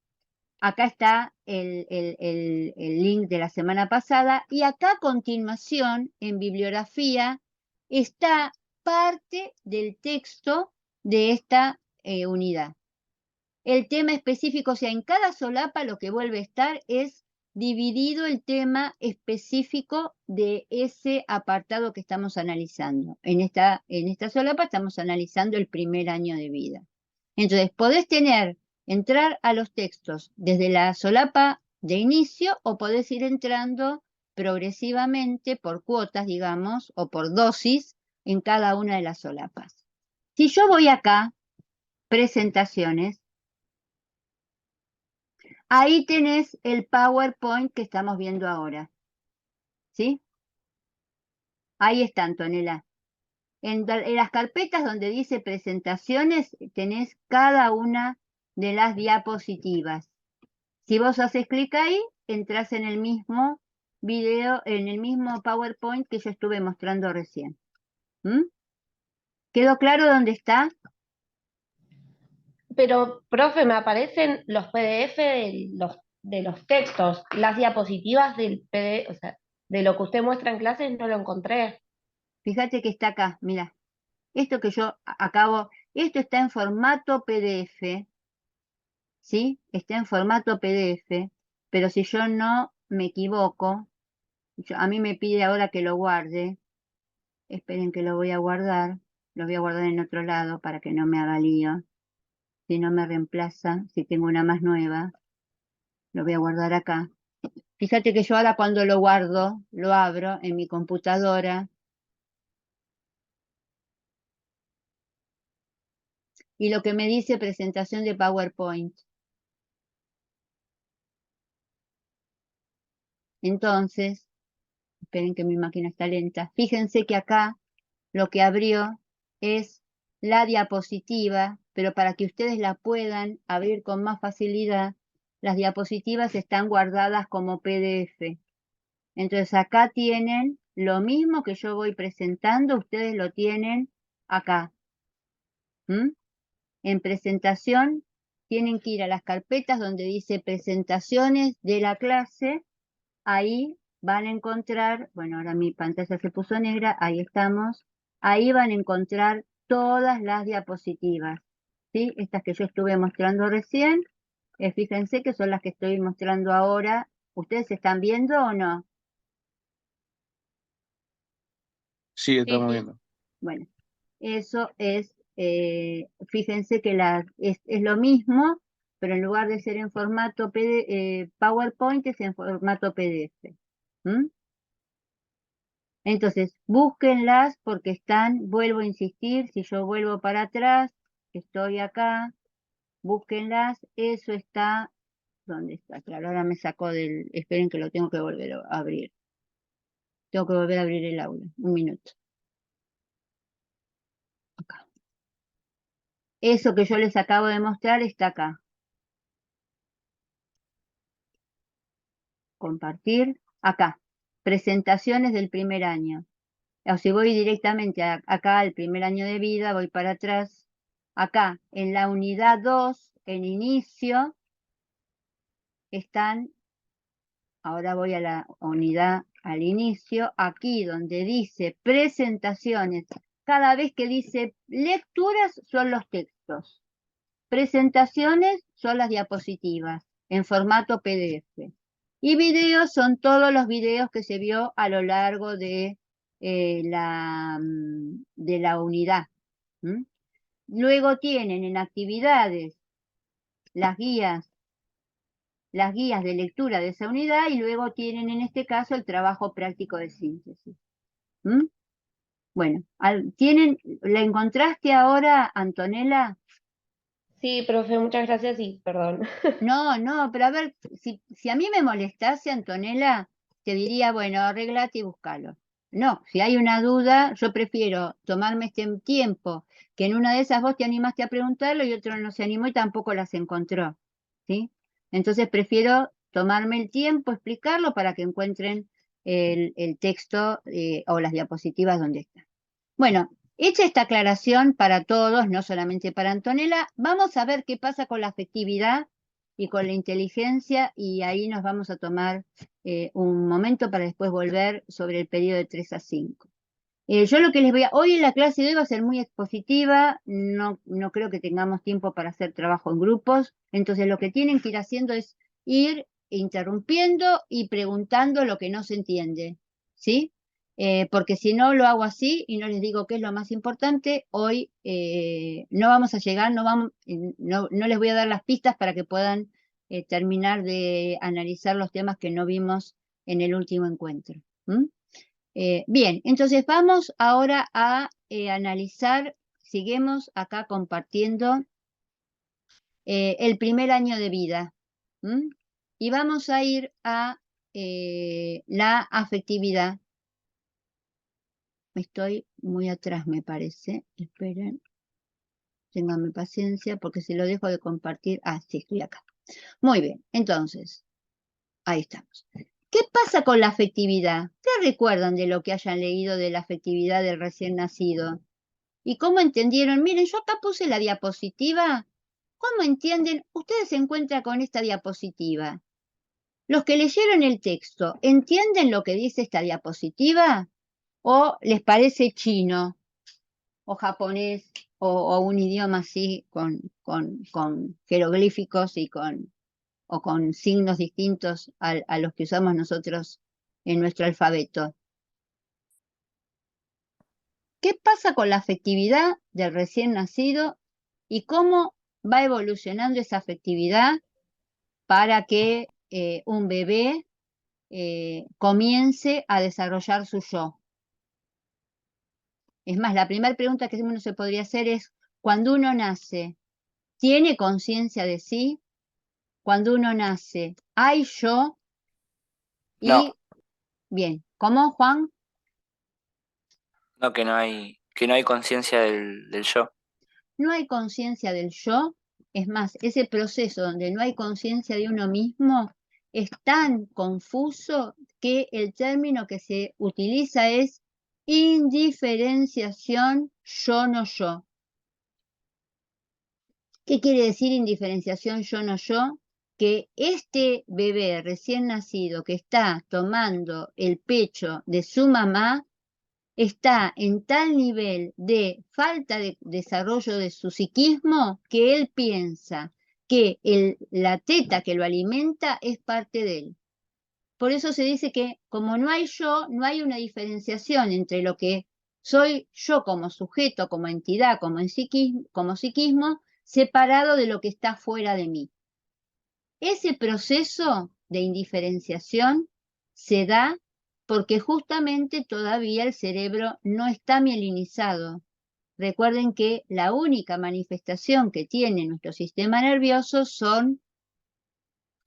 Acá está el link de la semana pasada. Y acá a continuación, en bibliografía, está parte del texto de esta unidad. El tema específico, o sea, en cada solapa lo que vuelve a estar es dividido el tema específico de ese apartado que estamos analizando. En esta solapa estamos analizando el primer año de vida. Entonces, podés entrar a los textos desde la solapa de inicio o podés ir entrando progresivamente por cuotas, digamos, o por dosis en cada una de las solapas. Si yo voy acá, presentaciones, ahí tenés el PowerPoint que estamos viendo ahora. ¿Sí? Ahí está, Antonella. En las carpetas donde dice presentaciones, tenés cada una de las diapositivas. Si vos haces clic ahí, entras en el mismo video, en el mismo PowerPoint que yo estuve mostrando recién. ¿Mm? ¿Quedó claro dónde está? Pero, profe, me aparecen los PDF de los textos, las diapositivas del PDF, o sea, de lo que usted muestra en clases no lo encontré. Fíjate que está acá, mira. Esto que yo acabo, esto está en formato PDF, ¿sí? Está en formato PDF, pero si yo no me equivoco, a mí me pide ahora que lo guarde. Esperen que lo voy a guardar. Lo voy a guardar en otro lado para que no me haga lío. Si no me reemplaza, si tengo una más nueva, lo voy a guardar acá. Fíjate que yo ahora cuando lo guardo, lo abro en mi computadora. Y lo que me dice presentación de PowerPoint. Entonces, esperen que mi máquina está lenta. Fíjense que acá lo que abrió es la diapositiva, pero para que ustedes la puedan abrir con más facilidad, las diapositivas están guardadas como PDF. Entonces acá tienen lo mismo que yo voy presentando, ustedes lo tienen acá. ¿Mm? En presentación tienen que ir a las carpetas donde dice presentaciones de la clase. Ahí van a encontrar, bueno, ahora mi pantalla se puso negra, ahí estamos. Ahí van a encontrar todas las diapositivas, ¿sí? Estas que yo estuve mostrando recién, fíjense que son las que estoy mostrando ahora. ¿Ustedes están viendo o no? Sí, Sí, estamos sí. viendo. Bueno, eso es, fíjense que es lo mismo, pero en lugar de ser en formato PowerPoint es en formato PDF. ¿Mm? Entonces, búsquenlas porque están, vuelvo a insistir, si yo vuelvo para atrás, estoy acá, búsquenlas, eso está, ¿dónde está? Claro, ahora me sacó esperen que lo tengo que volver a abrir. Tengo que volver a abrir el aula, un minuto. Acá. Eso que yo les acabo de mostrar está acá. Compartir, acá. Presentaciones del primer año. O si voy directamente acá al primer año de vida, voy para atrás. Acá, en la unidad 2, en inicio, están, ahora voy a la unidad al inicio, aquí donde dice presentaciones. Cada vez que dice lecturas son los textos. Presentaciones son las diapositivas en formato PDF. Y videos son todos los videos que se vio a lo largo de la unidad. ¿Mm? Luego tienen en actividades las guías de lectura de esa unidad y luego tienen en este caso el trabajo práctico de síntesis. ¿Mm? Bueno, ¿la encontraste ahora, Antonella? Sí, profe, muchas gracias y perdón. No, no, pero a ver, si a mí me molestase, Antonella, te diría, bueno, arreglate y búscalo. No, si hay una duda, yo prefiero tomarme este tiempo, que en una de esas vos te animaste a preguntarlo y otro no se animó y tampoco las encontró, ¿sí? Entonces prefiero tomarme el tiempo, explicarlo para que encuentren el texto o las diapositivas donde están. Bueno, hecha esta aclaración para todos, no solamente para Antonella, vamos a ver qué pasa con la afectividad y con la inteligencia y ahí nos vamos a tomar un momento para después volver sobre el periodo de 3 a 5. Yo lo que les voy a... Hoy en la clase de hoy va a ser muy expositiva, no creo que tengamos tiempo para hacer trabajo en grupos, entonces lo que tienen que ir haciendo es ir interrumpiendo y preguntando lo que no se entiende, ¿sí? Porque si no lo hago así y no les digo qué es lo más importante, hoy no vamos a llegar, no les voy a dar las pistas para que puedan terminar de analizar los temas que no vimos en el último encuentro. Bien, entonces vamos ahora a analizar, seguimos acá compartiendo el primer año de vida. Y vamos a ir a la afectividad. Estoy muy atrás, me parece. Esperen, ténganme paciencia porque si lo dejo de compartir. Ah, sí, estoy acá. Muy bien, entonces, ahí estamos. ¿Qué pasa con la afectividad? ¿Qué recuerdan de lo que hayan leído de la afectividad del recién nacido? ¿Y cómo entendieron? Miren, yo acá puse la diapositiva. ¿Cómo entienden? Ustedes se encuentran con esta diapositiva. Los que leyeron el texto, ¿entienden lo que dice esta diapositiva? ¿O les parece chino o japonés o un idioma así con jeroglíficos o con signos distintos a los que usamos nosotros en nuestro alfabeto? ¿Qué pasa con la afectividad del recién nacido y cómo va evolucionando esa afectividad para que un bebé comience a desarrollar su yo? Es más, la primera pregunta que uno se podría hacer es, cuando uno nace, ¿tiene conciencia de sí? Cuando uno nace, ¿hay yo? No, Y, bien, ¿cómo, Juan? no que no hay conciencia del yo. No hay conciencia del yo. Es más, ese proceso donde no hay conciencia de uno mismo es tan confuso que el término que se utiliza es indiferenciación yo-no yo. ¿Qué quiere decir indiferenciación yo-no yo? Que este bebé recién nacido que está tomando el pecho de su mamá está en tal nivel de falta de desarrollo de su psiquismo que él piensa que la teta que lo alimenta es parte de él. Por eso se dice que como no hay yo, no hay una diferenciación entre lo que soy yo como sujeto, como entidad, como psiquismo, separado de lo que está fuera de mí. Ese proceso de indiferenciación se da porque justamente todavía el cerebro no está mielinizado. Recuerden que la única manifestación que tiene nuestro sistema nervioso son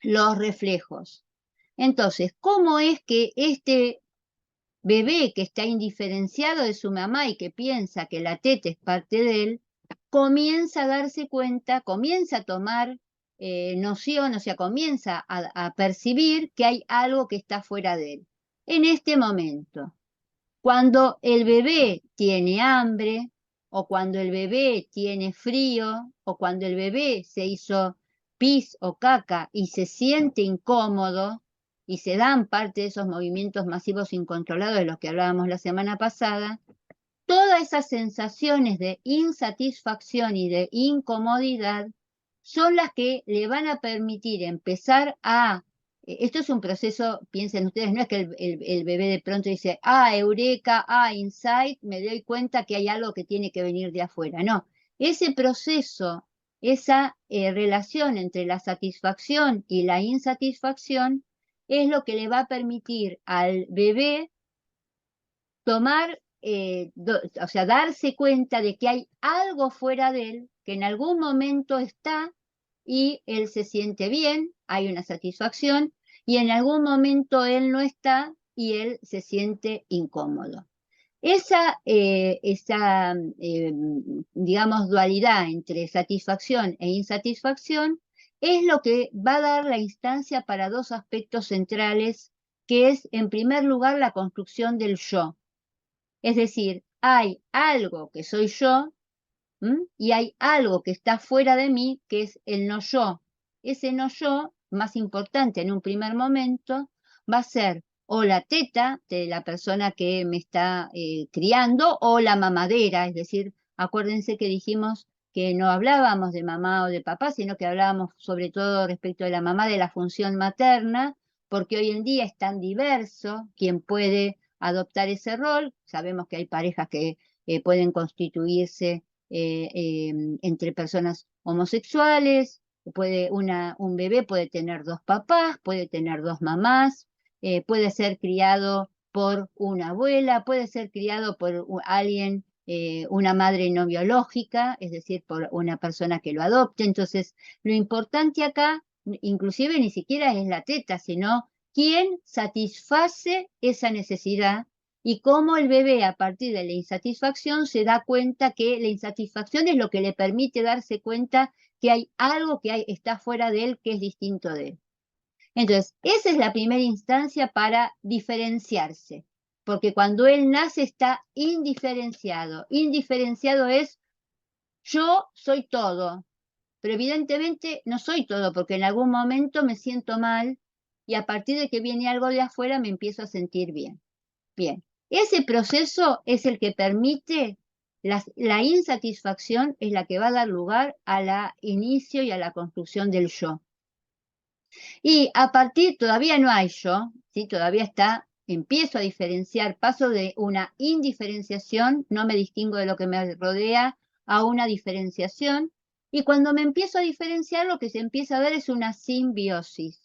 los reflejos. Entonces, ¿cómo es que este bebé que está indiferenciado de su mamá y que piensa que la teta es parte de él, comienza a darse cuenta, comienza a tomar noción, o sea, comienza a percibir que hay algo que está fuera de él? En este momento, cuando el bebé tiene hambre, o cuando el bebé tiene frío, o cuando el bebé se hizo pis o caca y se siente incómodo, y se dan parte de esos movimientos masivos incontrolados de los que hablábamos la semana pasada, todas esas sensaciones de insatisfacción y de incomodidad son las que le van a permitir empezar a... Esto es un proceso, piensen ustedes, no es que el bebé de pronto dice, eureka, insight, me doy cuenta que hay algo que tiene que venir de afuera. No, ese proceso, esa relación entre la satisfacción y la insatisfacción es lo que le va a permitir al bebé tomar o sea, darse cuenta de que hay algo fuera de él, que en algún momento está y él se siente bien, hay una satisfacción, y en algún momento él no está y él se siente incómodo. Esa, digamos, dualidad entre satisfacción e insatisfacción es lo que va a dar la instancia para dos aspectos centrales, que es, en primer lugar, la construcción del yo. Es decir, hay algo que soy yo, y hay algo que está fuera de mí, que es el no yo. Ese no yo, más importante en un primer momento, va a ser o la teta de la persona que me está criando o la mamadera. Es decir, acuérdense que dijimos que no hablábamos de mamá o de papá, sino que hablábamos sobre todo respecto de la mamá, de la función materna, porque hoy en día es tan diverso quien puede adoptar ese rol. Sabemos que hay parejas que pueden constituirse entre personas homosexuales, un bebé puede tener dos papás, puede tener dos mamás, puede ser criado por una abuela, puede ser criado por alguien, una madre no biológica, es decir, por una persona que lo adopte. Entonces, lo importante acá, inclusive ni siquiera es la teta, sino quién satisface esa necesidad y cómo el bebé a partir de la insatisfacción se da cuenta que la insatisfacción es lo que le permite darse cuenta que hay algo que está fuera de él que es distinto de él. Entonces, esa es la primera instancia para diferenciarse, porque cuando él nace está indiferenciado. Indiferenciado es yo soy todo, pero evidentemente no soy todo porque en algún momento me siento mal y a partir de que viene algo de afuera me empiezo a sentir bien. Bien, ese proceso es el que permite, la insatisfacción es la que va a dar lugar a la inicio y a la construcción del yo. Y a partir, todavía no hay yo, ¿sí? Todavía empiezo a diferenciar, paso de una indiferenciación, no me distingo de lo que me rodea, a una diferenciación, y cuando me empiezo a diferenciar lo que se empieza a ver es una simbiosis.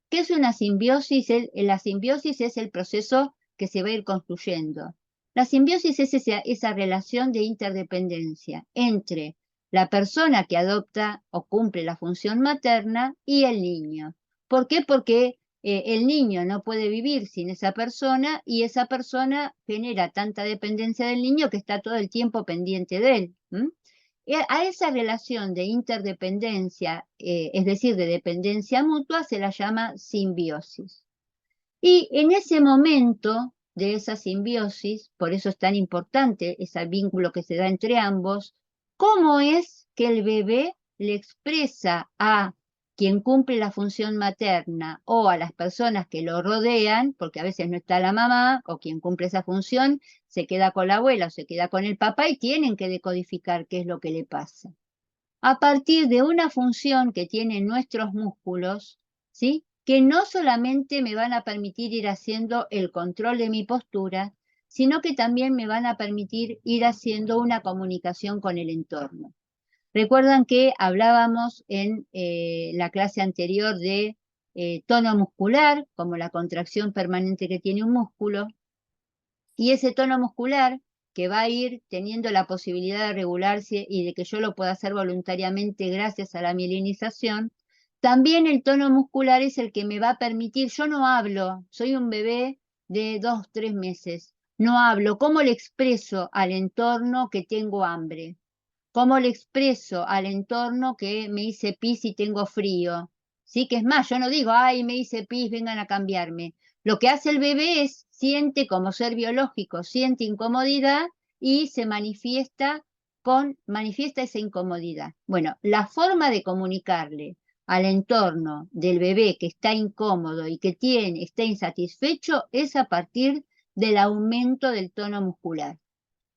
¿Qué es una simbiosis? La simbiosis es el proceso que se va a ir construyendo. La simbiosis es esa relación de interdependencia entre la persona que adopta o cumple la función materna y el niño. ¿Por qué? Porque el niño no puede vivir sin esa persona y esa persona genera tanta dependencia del niño que está todo el tiempo pendiente de él. A esa relación de interdependencia, es decir, de dependencia mutua, se la llama simbiosis. Y en ese momento de esa simbiosis, por eso es tan importante ese vínculo que se da entre ambos, ¿cómo es que el bebé le expresa a quien cumple la función materna o a las personas que lo rodean, porque a veces no está la mamá o quien cumple esa función, se queda con la abuela o se queda con el papá y tienen que decodificar qué es lo que le pasa? A partir de una función que tienen nuestros músculos, ¿sí? Que no solamente me van a permitir ir haciendo el control de mi postura, sino que también me van a permitir ir haciendo una comunicación con el entorno. Recuerdan que hablábamos en la clase anterior de tono muscular, como la contracción permanente que tiene un músculo, y ese tono muscular que va a ir teniendo la posibilidad de regularse y de que yo lo pueda hacer voluntariamente gracias a la mielinización, también el tono muscular es el que me va a permitir, yo no hablo, soy un bebé de 2, 3 meses, no hablo, ¿cómo le expreso al entorno que tengo hambre? ¿Cómo le expreso al entorno que me hice pis y tengo frío? Sí, que es más, yo no digo, ay, me hice pis, vengan a cambiarme. Lo que hace el bebé es, siente como ser biológico, siente incomodidad y se manifiesta esa incomodidad. Bueno, la forma de comunicarle al entorno del bebé que está incómodo y que está insatisfecho es a partir del aumento del tono muscular.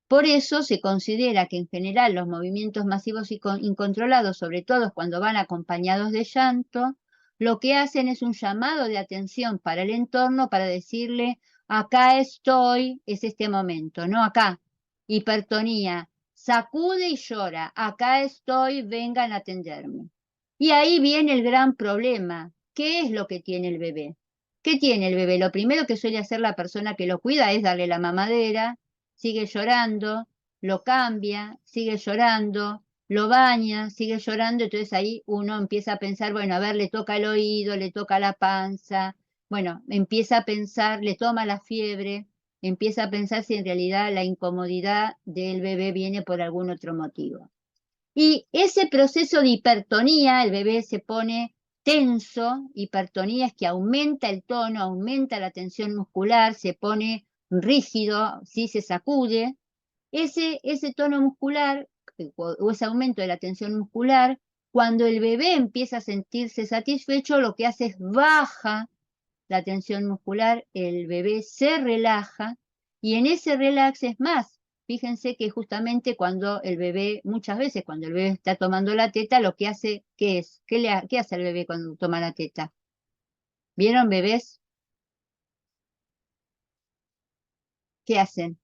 Por eso se considera que en general los movimientos masivos y incontrolados, sobre todo cuando van acompañados de llanto, lo que hacen es un llamado de atención para el entorno para decirle, acá estoy, es este momento, no acá. Hipertonía, sacude y llora, acá estoy, vengan a atenderme. Y ahí viene el gran problema. ¿Qué es lo que tiene el bebé? ¿Qué tiene el bebé? Lo primero que suele hacer la persona que lo cuida es darle la mamadera, sigue llorando, lo cambia, sigue llorando, lo baña, sigue llorando, entonces ahí uno empieza a pensar, bueno, a ver, le toca el oído, le toca la panza, bueno, empieza a pensar, le toma la fiebre, empieza a pensar si en realidad la incomodidad del bebé viene por algún otro motivo. Y ese proceso de hipertonía, el bebé se pone tenso, hipertonía es que aumenta el tono, aumenta la tensión muscular, se pone rígido, ¿sí? Se sacude. Ese tono muscular o ese aumento de la tensión muscular, cuando el bebé empieza a sentirse satisfecho, lo que hace es baja la tensión muscular, el bebé se relaja y en ese relax es más. Fíjense que justamente cuando el bebé, muchas veces cuando el bebé está tomando la teta, lo que hace, ¿qué es? ¿Qué hace el bebé cuando toma la teta? ¿Vieron bebés? ¿Qué hacen?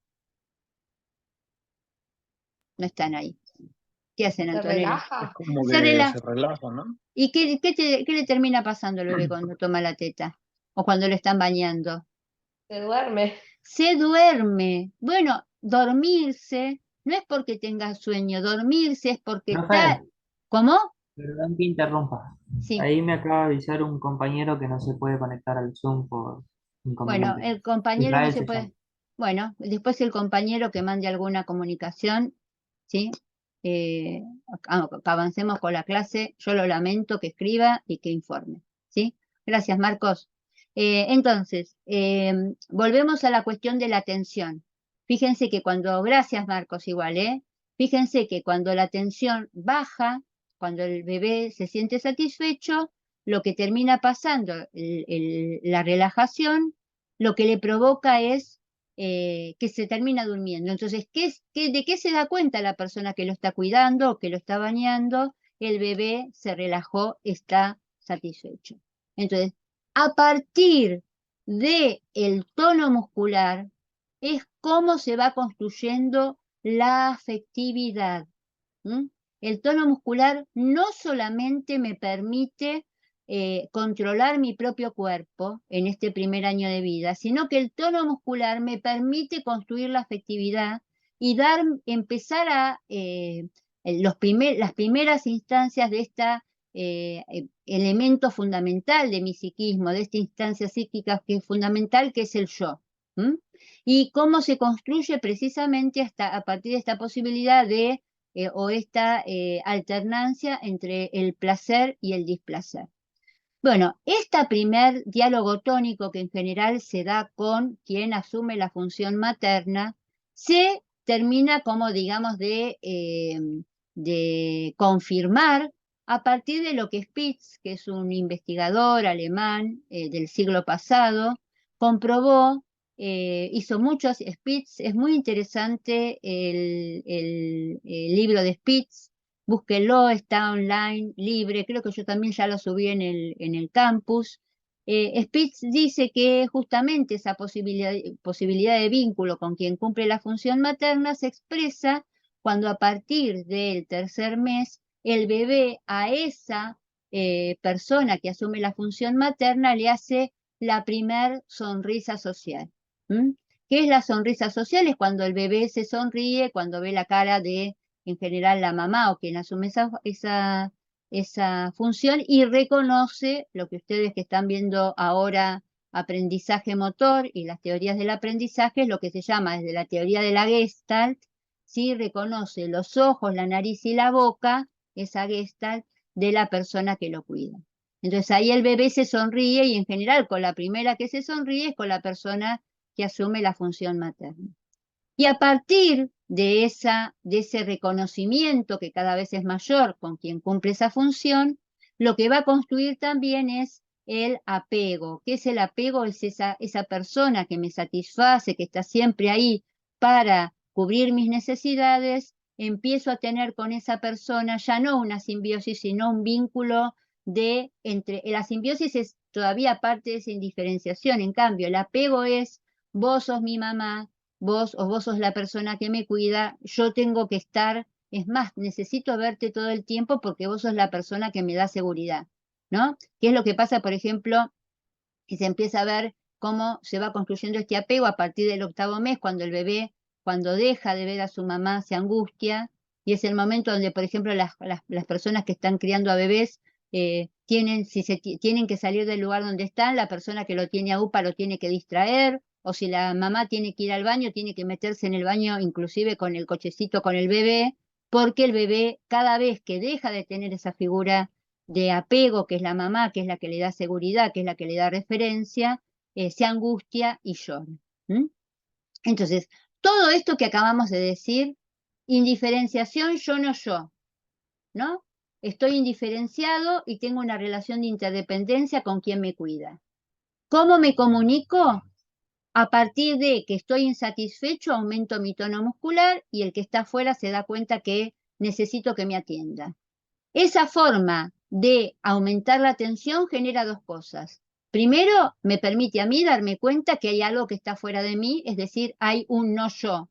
No están ahí. ¿Qué hacen, ¿Se Antonella? Es relaja? como Se que relaja. se relaja, ¿no? ¿Y qué le termina pasando al bebé cuando toma la teta? O cuando lo están bañando. Se duerme. Se duerme. Bueno, dormirse no es porque tenga sueño, dormirse es porque está... Profe, ¿Cómo? perdón que interrumpa. Sí. Ahí me acaba de avisar un compañero que no se puede conectar al Zoom por Bueno, inconveniente. el compañero no Israel se se llama. puede... Bueno, después el compañero que mande alguna comunicación, ¿sí? Eh, avancemos con la clase, yo lo lamento que escriba y que informe, ¿sí? Gracias, Marcos. Entonces, volvemos a la cuestión de la atención. Fíjense que cuando, gracias Marcos, igual, fíjense que cuando la tensión baja, cuando el bebé se siente satisfecho, lo que termina pasando, la relajación, lo que le provoca es que se termina durmiendo. Entonces, ¿de qué se da cuenta la persona que lo está cuidando o que lo está bañando? El bebé se relajó, está satisfecho. Entonces, a partir de el tono muscular es cómo se va construyendo la afectividad. ¿Mm? El tono muscular no solamente me permite controlar mi propio cuerpo en este primer año de vida, sino que el tono muscular me permite construir la afectividad y empezar a las primeras instancias de este elemento fundamental de mi psiquismo, de esta instancia psíquica que es fundamental, que es el yo. ¿Mm? Y cómo se construye precisamente a partir de esta posibilidad o esta alternancia entre el placer y el displacer. Bueno, este primer diálogo tónico que en general se da con quien asume la función materna, se termina como, digamos, de confirmar a partir de lo que Spitz, que es un investigador alemán del siglo pasado, comprobó, hizo muchos. Spitz, es muy interesante el libro de Spitz, búsquenlo, está online, libre, creo que yo también ya lo subí en el campus. Spitz dice que justamente esa posibilidad de vínculo con quien cumple la función materna se expresa cuando a partir del tercer mes el bebé a esa persona que asume la función materna le hace la primer sonrisa social. ¿Mm? ¿Qué es la sonrisa social? Es cuando el bebé se sonríe, cuando ve la cara de en general la mamá o quien asume esa función y reconoce lo que ustedes que están viendo ahora, aprendizaje motor y las teorías del aprendizaje, es lo que se llama desde la teoría de la Gestalt, ¿sí? Reconoce los ojos, la nariz y la boca, esa Gestalt de la persona que lo cuida. Entonces ahí el bebé se sonríe y en general con la primera que se sonríe es con la persona que asume la función materna. Y a partir de ese reconocimiento que cada vez es mayor con quien cumple esa función, lo que va a construir también es el apego. ¿Qué es el apego? Es esa persona que me satisface, que está siempre ahí para cubrir mis necesidades. Empiezo a tener con esa persona ya no una simbiosis, sino un vínculo la simbiosis es todavía parte de esa indiferenciación. En cambio, el apego es vos sos mi mamá, vos sos la persona que me cuida, yo tengo que estar, es más, necesito verte todo el tiempo porque vos sos la persona que me da seguridad, ¿no? ¿Qué es lo que pasa, por ejemplo, y se empieza a ver cómo se va construyendo este apego a partir del octavo mes, cuando el bebé cuando deja de ver a su mamá se angustia, y es el momento donde, por ejemplo, las personas que están criando a bebés tienen que salir del lugar donde están, la persona que lo tiene a UPA lo tiene que distraer, o si la mamá tiene que ir al baño, tiene que meterse en el baño inclusive con el cochecito con el bebé, porque el bebé cada vez que deja de tener esa figura de apego, que es la mamá, que es la que le da seguridad, que es la que le da referencia, se angustia y llora. Entonces, todo esto que acabamos de decir, indiferenciación yo no yo, ¿no? Estoy indiferenciado y tengo una relación de interdependencia con quien me cuida. ¿Cómo me comunico? A partir de que estoy insatisfecho, aumento mi tono muscular y el que está afuera se da cuenta que necesito que me atienda. Esa forma de aumentar la tensión genera dos cosas. Primero, me permite a mí darme cuenta que hay algo que está fuera de mí, es decir, hay un no yo.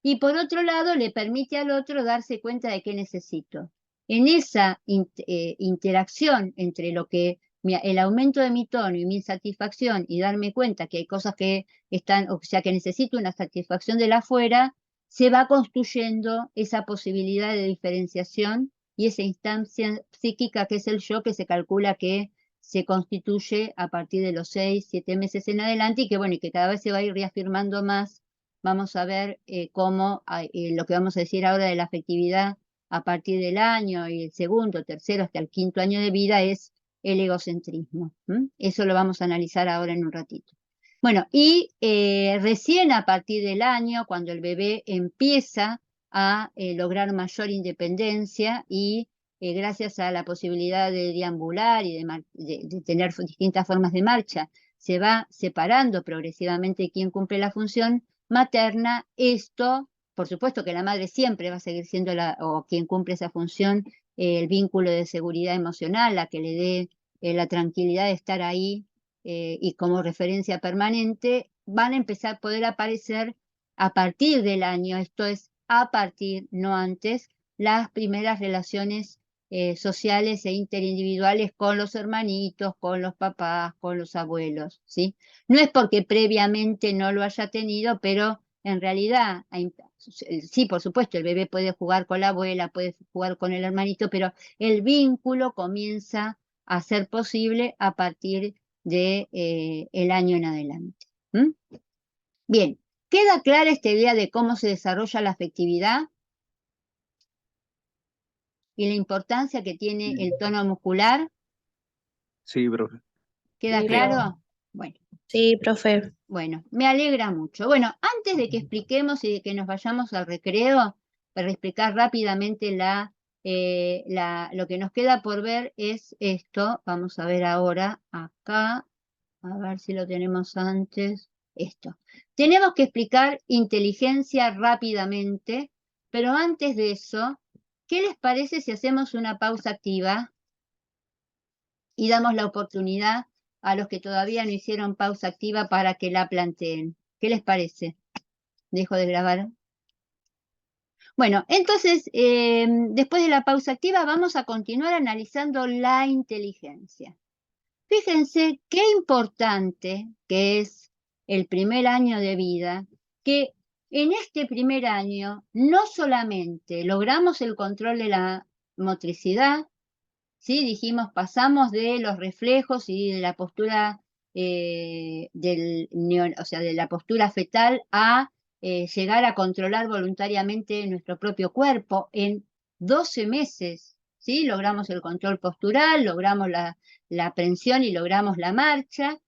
Y por otro lado, le permite al otro darse cuenta de qué necesito. En esa interacción entre el aumento de mi tono y mi insatisfacción y darme cuenta que hay cosas que están, o sea, que necesito una satisfacción de la afuera, se va construyendo esa posibilidad de diferenciación y esa instancia psíquica que es el yo, que se calcula que se constituye a partir de los 6, 7 meses en adelante y que, bueno, y que cada vez se va a ir reafirmando más. Vamos a ver cómo lo que vamos a decir ahora de la afectividad a partir del año y el segundo, tercero, hasta el quinto año de vida es el egocentrismo. Eso lo vamos a analizar ahora en un ratito. Bueno, y recién a partir del año, cuando el bebé empieza a lograr mayor independencia y gracias a la posibilidad de deambular y de tener distintas formas de marcha, se va separando progresivamente quién cumple la función materna, esto, por supuesto que la madre siempre va a seguir siendo o quien cumple esa función, el vínculo de seguridad emocional, la que le dé la tranquilidad de estar ahí y como referencia permanente, van a empezar a poder aparecer a partir del año, esto es a partir, no antes, las primeras relaciones sociales e interindividuales con los hermanitos, con los papás, con los abuelos, ¿sí? No es porque previamente no lo haya tenido, pero en realidad, sí, por supuesto, el bebé puede jugar con la abuela, puede jugar con el hermanito, pero el vínculo comienza a ser posible a partir de el año en adelante. Bien, ¿queda clara esta idea de cómo se desarrolla la afectividad y la importancia que tiene el tono muscular? Sí, profe. ¿Queda Sí, claro? Bueno. Sí, profe. Bueno, me alegra mucho. Bueno, antes de que expliquemos y de que nos vayamos al recreo, para explicar rápidamente lo que nos queda por ver es esto. Vamos a ver ahora acá, a ver si lo tenemos antes. Esto. Tenemos que explicar inteligencia rápidamente, pero antes de eso, ¿qué les parece si hacemos una pausa activa y damos la oportunidad a los que todavía no hicieron pausa activa para que la planteen? ¿Qué les parece? Dejo de grabar. Bueno, entonces, después de la pausa activa, vamos a continuar analizando la inteligencia. Fíjense qué importante que es el primer año de vida, que en este primer año no solamente logramos el control de la motricidad, ¿sí? Dijimos, pasamos de los reflejos y de la postura o sea, de la postura fetal a llegar a controlar voluntariamente nuestro propio cuerpo en 12 meses, ¿sí? Logramos el control postural, logramos la aprensión y logramos la marcha.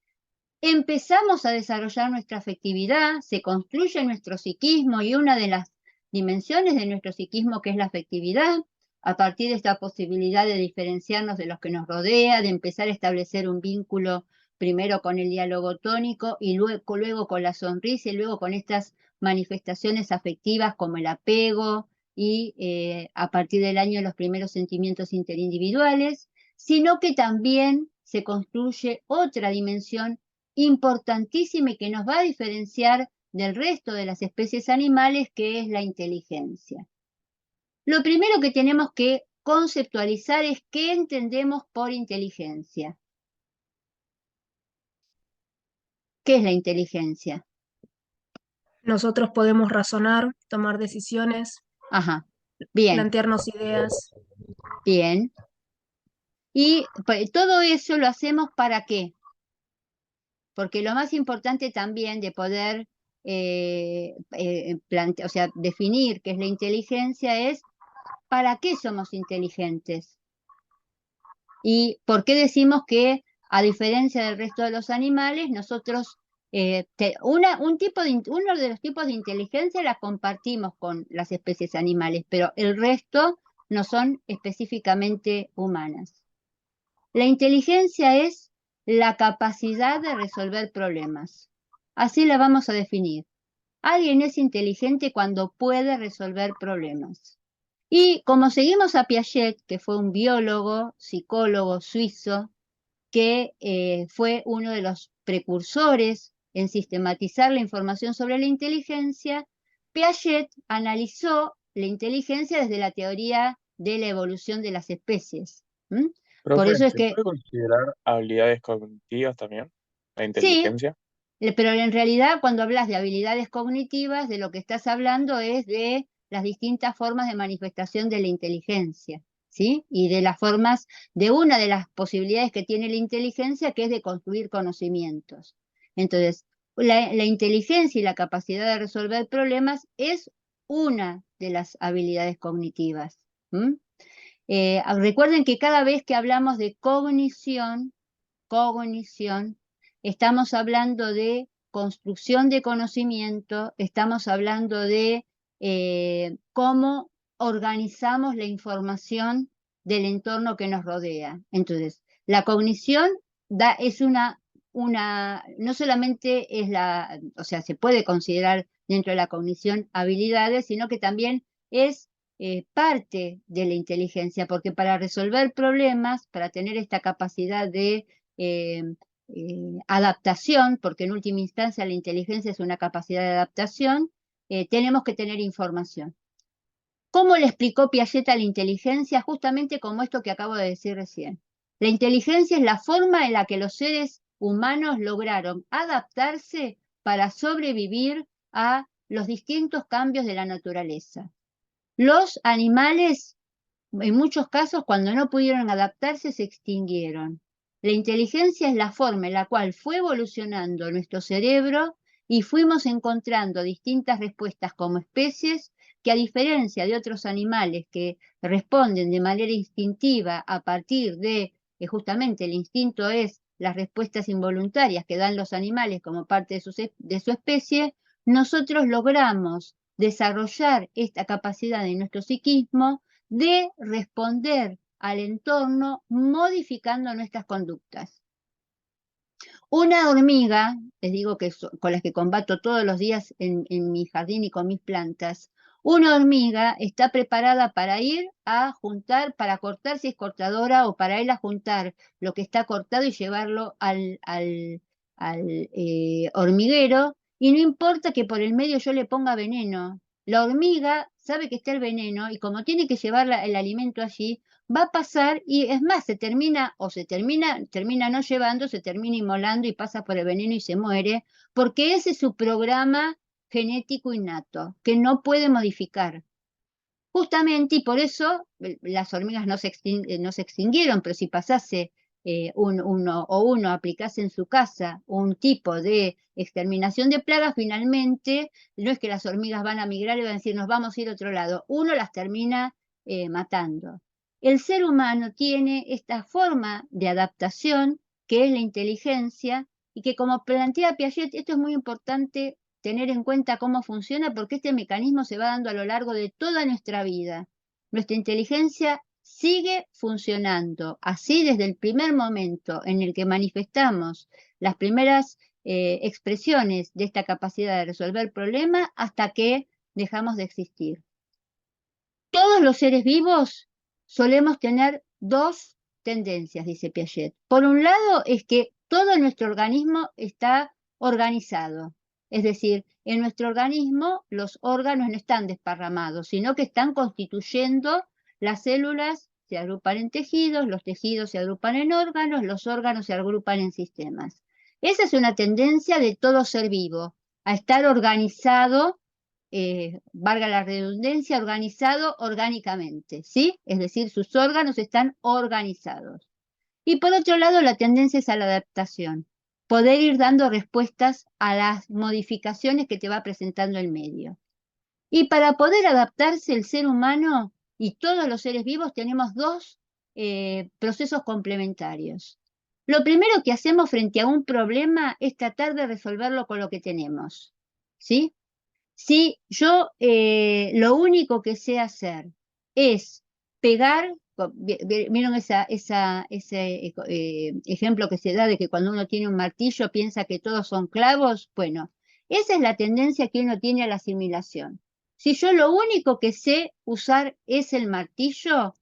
Empezamos a desarrollar nuestra afectividad, se construye nuestro psiquismo y una de las dimensiones de nuestro psiquismo que es la afectividad, a partir de esta posibilidad de diferenciarnos de los que nos rodea, de empezar a establecer un vínculo primero con el diálogo tónico y luego con la sonrisa y luego con estas manifestaciones afectivas como el apego y a partir del año los primeros sentimientos interindividuales, sino que también se construye otra dimensión importantísima y que nos va a diferenciar del resto de las especies animales, que es la inteligencia. Lo primero que tenemos que conceptualizar es qué entendemos por inteligencia. ¿Qué es la inteligencia? Nosotros podemos razonar, tomar decisiones, Ajá, bien, plantearnos ideas. bien. Y todo eso lo hacemos ¿para qué? Porque lo más importante también de poder o sea, definir qué es la inteligencia es ¿para qué somos inteligentes? ¿Y por qué decimos que, a diferencia del resto de los animales, nosotros, uno de los tipos de inteligencia la compartimos con las especies animales, pero el resto no son específicamente humanas? La inteligencia es la capacidad de resolver problemas. Así la vamos a definir. Alguien es inteligente cuando puede resolver problemas. Y como seguimos a Piaget, que fue un biólogo, psicólogo suizo, que fue uno de los precursores en sistematizar la información sobre la inteligencia, Piaget analizó la inteligencia desde la teoría de la evolución de las especies. Por Profe, eso es ¿se que, puede considerar habilidades cognitivas también, la sí, inteligencia? pero en realidad cuando hablas de habilidades cognitivas, de lo que estás hablando es de las distintas formas de manifestación de la inteligencia, ¿sí? Y de las formas, de una de las posibilidades que tiene la inteligencia, que es de construir conocimientos. Entonces, la inteligencia y la capacidad de resolver problemas es una de las habilidades cognitivas. Recuerden que cada vez que hablamos de cognición, estamos hablando de construcción de conocimiento, estamos hablando de cómo organizamos la información del entorno que nos rodea. Entonces, la cognición es no solamente es o sea, se puede considerar dentro de la cognición habilidades, sino que también es parte de la inteligencia, porque para resolver problemas, para tener esta capacidad de eh, adaptación, porque en última instancia la inteligencia es una capacidad de adaptación, tenemos que tener información. ¿Cómo le explicó Piaget a la inteligencia? Justamente como esto que acabo de decir recién. La inteligencia es la forma en la que los seres humanos lograron adaptarse para sobrevivir a los distintos cambios de la naturaleza. Los animales, en muchos casos, cuando no pudieron adaptarse, se extinguieron. La inteligencia es la forma en la cual fue evolucionando nuestro cerebro y fuimos encontrando distintas respuestas como especies que, a diferencia de otros animales que responden de manera instintiva a partir de, justamente el instinto es las respuestas involuntarias que dan los animales como parte de su especie, nosotros logramos desarrollar esta capacidad en nuestro psiquismo de responder al entorno modificando nuestras conductas. Una hormiga, les digo que con las que combato todos los días en mi jardín y con mis plantas, una hormiga está preparada para ir a juntar, para cortar si es cortadora o para ir a juntar lo que está cortado y llevarlo al hormiguero, y no importa que por el medio yo le ponga veneno. La hormiga sabe que está el veneno y como tiene que llevar el alimento allí, va a pasar y es más, termina no llevando, se termina inmolando y pasa por el veneno y se muere, porque ese es su programa genético innato, que no puede modificar. Justamente, y por eso las hormigas no se extinguieron, pero si pasase uno aplicase en su casa un tipo de exterminación de plagas, finalmente no es que las hormigas van a migrar y van a decir nos vamos a ir a otro lado, uno las termina matando. El ser humano tiene esta forma de adaptación que es la inteligencia y que, como plantea Piaget, esto es muy importante tener en cuenta cómo funciona, porque este mecanismo se va dando a lo largo de toda nuestra vida. Nuestra inteligencia sigue funcionando así desde el primer momento en el que manifestamos las primeras expresiones de esta capacidad de resolver problemas hasta que dejamos de existir. Todos los seres vivos solemos tener dos tendencias, dice Piaget. Por un lado es que todo nuestro organismo está organizado. Es decir, en nuestro organismo los órganos no están desparramados, sino que están constituyendo las células, se agrupan en tejidos, los tejidos se agrupan en órganos, los órganos se agrupan en sistemas. Esa es una tendencia de todo ser vivo. a estar organizado, valga la redundancia, organizado orgánicamente, ¿sí? Es decir, sus órganos están organizados. Y por otro lado, la tendencia es a la adaptación, poder ir dando respuestas a las modificaciones que te va presentando el medio. Y para poder adaptarse el ser humano y todos los seres vivos tenemos dos procesos complementarios. Lo primero que hacemos frente a un problema es tratar de resolverlo con lo que tenemos, ¿sí? Si yo lo único que sé hacer es pegar, ¿vieron ese ejemplo que se da de que cuando uno tiene un martillo piensa que todos son clavos? Bueno, esa es la tendencia que uno tiene a la asimilación. Si yo lo único que sé usar es el martillo,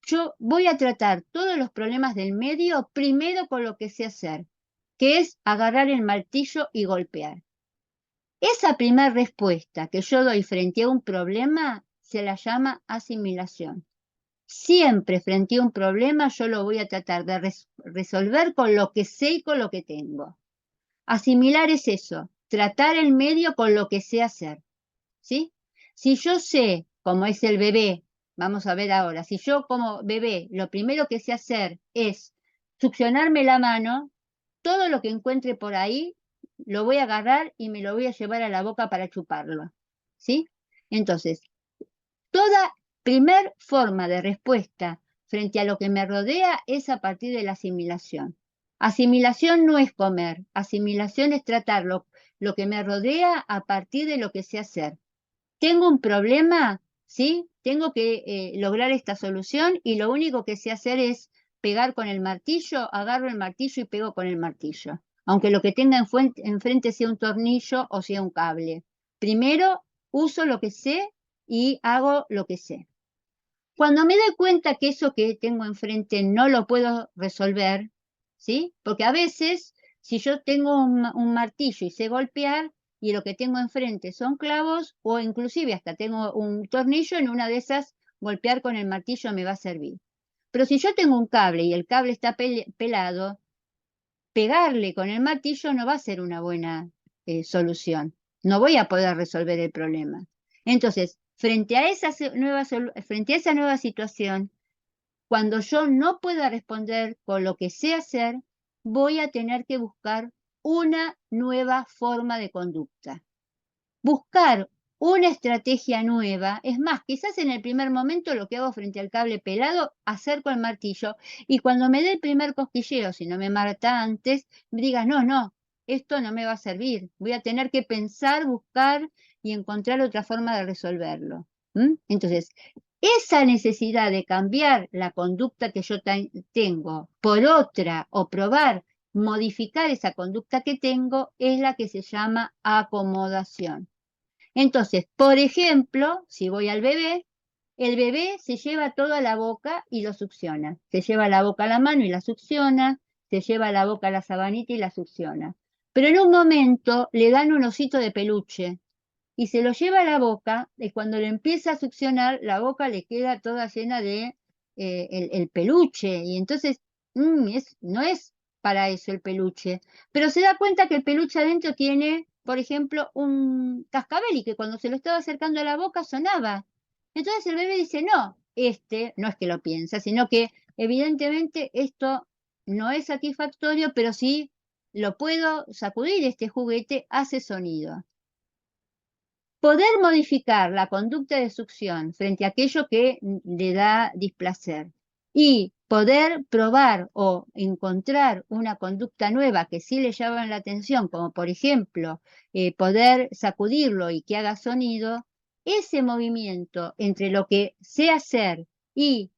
yo voy a tratar todos los problemas del medio primero con lo que sé hacer, que es agarrar el martillo y golpear. Esa primera respuesta que yo doy frente a un problema se la llama asimilación. Siempre frente a un problema yo lo voy a tratar de resolver con lo que sé y con lo que tengo. Asimilar es eso, tratar el medio con lo que sé hacer, ¿sí? Si yo sé, como es el bebé, vamos a ver ahora, si yo como bebé lo primero que sé hacer es succionarme la mano, todo lo que encuentre por ahí lo voy a agarrar y me lo voy a llevar a la boca para chuparlo, ¿sí? Entonces, toda primer forma de respuesta frente a lo que me rodea es a partir de la asimilación. Asimilación no es comer, asimilación es tratar lo que me rodea a partir de lo que sé hacer. Tengo un problema, ¿sí? Tengo que lograr esta solución y lo único que sé hacer es pegar con el martillo, agarro el martillo y pego con el martillo, aunque lo que tenga enfrente sea un tornillo o sea un cable. Primero uso lo que sé y hago lo que sé. Cuando me doy cuenta que eso que tengo enfrente no lo puedo resolver, ¿sí? Porque a veces, si yo tengo un martillo y sé golpear, y lo que tengo enfrente son clavos, o inclusive hasta tengo un tornillo, en una de esas golpear con el martillo me va a servir. Pero si yo tengo un cable y el cable está pelado, pegarle con el martillo no va a ser una buena solución. No voy a poder resolver el problema. Entonces, frente a esa nueva situación, cuando yo no pueda responder con lo que sé hacer, voy a tener que buscar una nueva forma de conducta. Buscar una estrategia nueva, es más, quizás en el primer momento lo que hago frente al cable pelado, acerco el martillo y cuando me dé el primer cosquilleo, si no me mata antes, me diga, no, esto no me va a servir, voy a tener que pensar, buscar y encontrar otra forma de resolverlo. Entonces, esa necesidad de cambiar la conducta que yo tengo por otra o probar modificar esa conducta que tengo es la que se llama acomodación. Entonces, por ejemplo, si voy al bebé, el bebé se lleva todo a la boca y lo succiona. Se lleva a la boca la mano y la succiona, se lleva a la boca la sabanita y la succiona. Pero en un momento le dan un osito de peluche y se lo lleva a la boca y cuando le empieza a succionar, la boca le queda toda llena de el peluche. Y entonces, no es para eso el peluche. Pero se da cuenta que el peluche adentro tiene, por ejemplo, un cascabel y que cuando se lo estaba acercando a la boca sonaba. Entonces el bebé dice, no, no es que lo piensa, sino que evidentemente esto no es satisfactorio, pero sí lo puedo sacudir, este juguete hace sonido. Poder modificar la conducta de succión frente a aquello que le da displacer y poder probar o encontrar una conducta nueva que sí le llama la atención, como por ejemplo poder sacudirlo y que haga sonido, ese movimiento entre lo que sé hacer y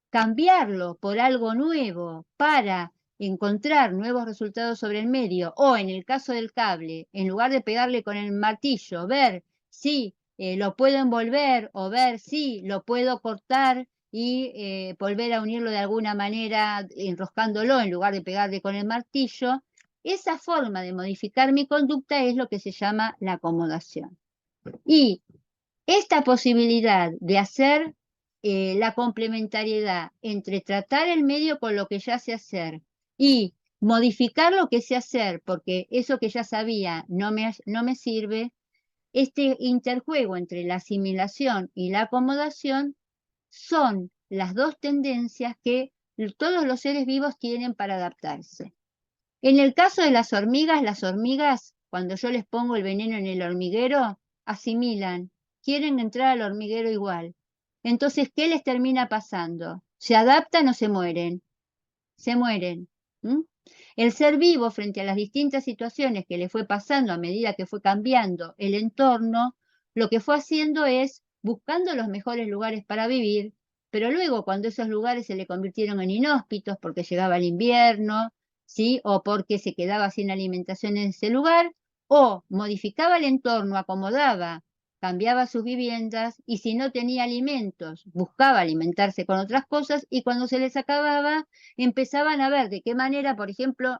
cambiarlo por algo nuevo para encontrar nuevos resultados sobre el medio o en el caso del cable, en lugar de pegarle con el martillo, ver si lo puedo envolver o ver si lo puedo cortar y volver a unirlo de alguna manera enroscándolo en lugar de pegarle con el martillo. Esa forma de modificar mi conducta es lo que se llama la acomodación. Y esta posibilidad de hacer la complementariedad entre tratar el medio con lo que ya sé hacer y modificar lo que sé hacer, porque eso que ya sabía no me sirve. Este interjuego entre la asimilación y la acomodación son las dos tendencias que todos los seres vivos tienen para adaptarse. En el caso de las hormigas, cuando yo les pongo el veneno en el hormiguero, asimilan, quieren entrar al hormiguero igual. Entonces, ¿qué les termina pasando? ¿Se adaptan o se mueren? Se mueren. ¿Mm? El ser vivo, frente a las distintas situaciones que le fue pasando a medida que fue cambiando el entorno, lo que fue haciendo es buscando los mejores lugares para vivir, pero luego cuando esos lugares se le convirtieron en inhóspitos porque llegaba el invierno, ¿sí? O porque se quedaba sin alimentación en ese lugar, o modificaba el entorno, acomodaba, cambiaba sus viviendas, y si no tenía alimentos, buscaba alimentarse con otras cosas, y cuando se les acababa, empezaban a ver de qué manera, por ejemplo,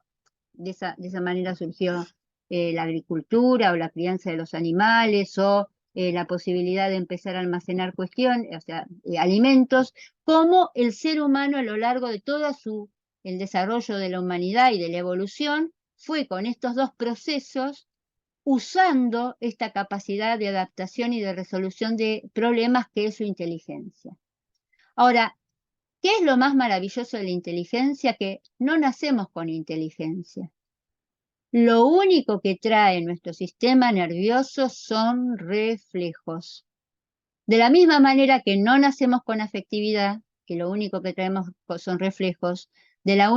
de esa manera surgió la agricultura o la crianza de los animales, o la posibilidad de empezar a almacenar cuestiones, o sea, alimentos, como el ser humano a lo largo de todo el desarrollo de la humanidad y de la evolución fue con estos dos procesos usando esta capacidad de adaptación y de resolución de problemas que es su inteligencia. Ahora, ¿qué es lo más maravilloso de la inteligencia? Que no nacemos con inteligencia. Lo único que trae nuestro sistema nervioso son reflejos. De la misma manera que no nacemos con afectividad, que lo único que traemos son reflejos, de la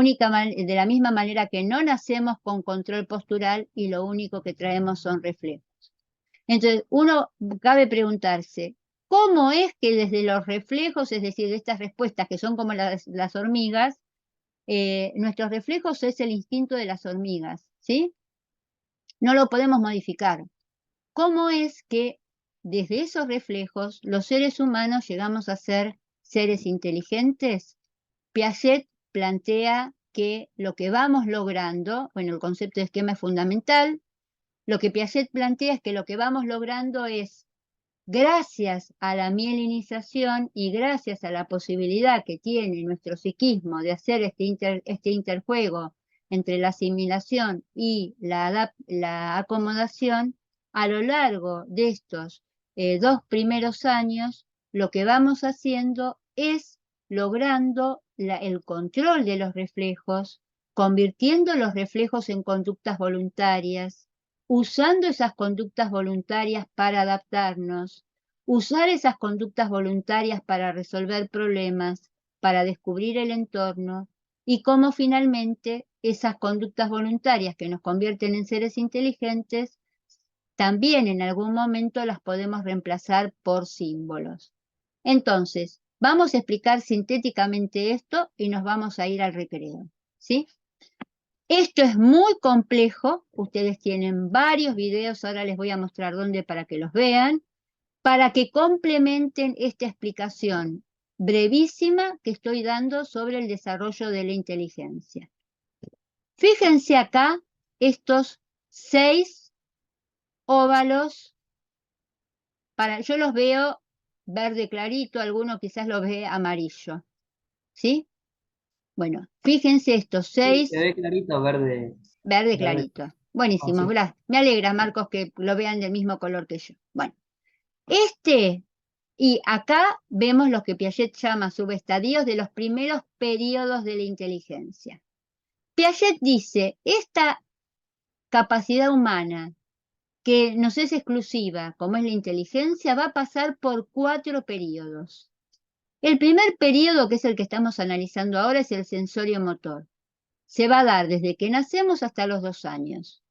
misma manera que no nacemos con control postural y lo único que traemos son reflejos. Entonces, uno cabe preguntarse, ¿cómo es que desde los reflejos, es decir, de estas respuestas que son como las hormigas, nuestros reflejos es el instinto de las hormigas, ¿sí? No lo podemos modificar. ¿Cómo es que desde esos reflejos los seres humanos llegamos a ser seres inteligentes? Piaget plantea que lo que vamos logrando, bueno, el concepto de esquema es fundamental, lo que Piaget plantea es que lo que vamos logrando es, gracias a la mielinización y gracias a la posibilidad que tiene nuestro psiquismo de hacer este interjuego entre la asimilación y la acomodación, a lo largo de estos 2 primeros años, lo que vamos haciendo es logrando el control de los reflejos, convirtiendo los reflejos en conductas voluntarias, usando esas conductas voluntarias para adaptarnos, usar esas conductas voluntarias para resolver problemas, para descubrir el entorno, y cómo finalmente esas conductas voluntarias que nos convierten en seres inteligentes, también en algún momento las podemos reemplazar por símbolos. Entonces, vamos a explicar sintéticamente esto y nos vamos a ir al recreo, ¿sí? Esto es muy complejo, ustedes tienen varios videos, ahora les voy a mostrar dónde para que los vean, para que complementen esta explicación brevísima que estoy dando sobre el desarrollo de la inteligencia. Fíjense acá estos 6 óvalos, yo los veo verde clarito, alguno quizás los ve amarillo, ¿sí? Bueno, fíjense estos 6. ¿Se ve clarito verde? Verde clarito. Buenísimo, sí. gracias. Me alegra, Marcos, que lo vean del mismo color que yo. Bueno, y acá vemos lo que Piaget llama subestadios de los primeros periodos de la inteligencia. Piaget dice, esta capacidad humana que nos es exclusiva, como es la inteligencia, va a pasar por 4 periodos. El primer periodo, que es el que estamos analizando ahora, es el sensorio-motor. Se va a dar desde que nacemos hasta los 2 años.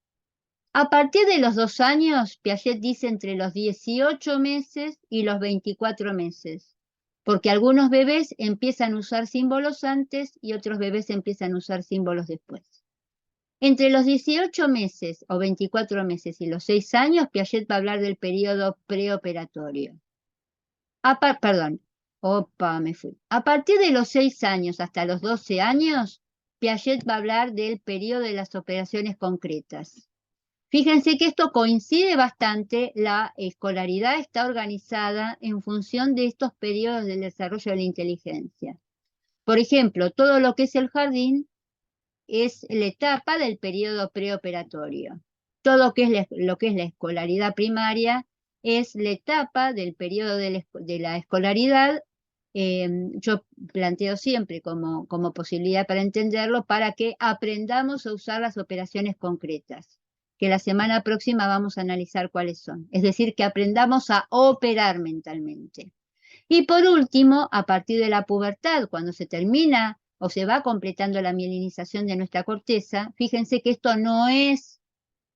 A partir de los 2 años, Piaget dice entre los 18 meses y los 24 meses, porque algunos bebés empiezan a usar símbolos antes y otros bebés empiezan a usar símbolos después. Entre los 18 meses o 24 meses y los 6 años, Piaget va a hablar del periodo preoperatorio. Me fui. A partir de los 6 años hasta los 12 años, Piaget va a hablar del periodo de las operaciones concretas. Fíjense que esto coincide bastante, la escolaridad está organizada en función de estos periodos del desarrollo de la inteligencia. Por ejemplo, todo lo que es el jardín es la etapa del periodo preoperatorio. Todo lo que es la escolaridad primaria es la etapa del periodo de la escolaridad. Yo planteo siempre como posibilidad para entenderlo, para que aprendamos a usar las operaciones concretas, que la semana próxima vamos a analizar cuáles son. Es decir, que aprendamos a operar mentalmente. Y por último, a partir de la pubertad, cuando se termina o se va completando la mielinización de nuestra corteza, fíjense que esto no es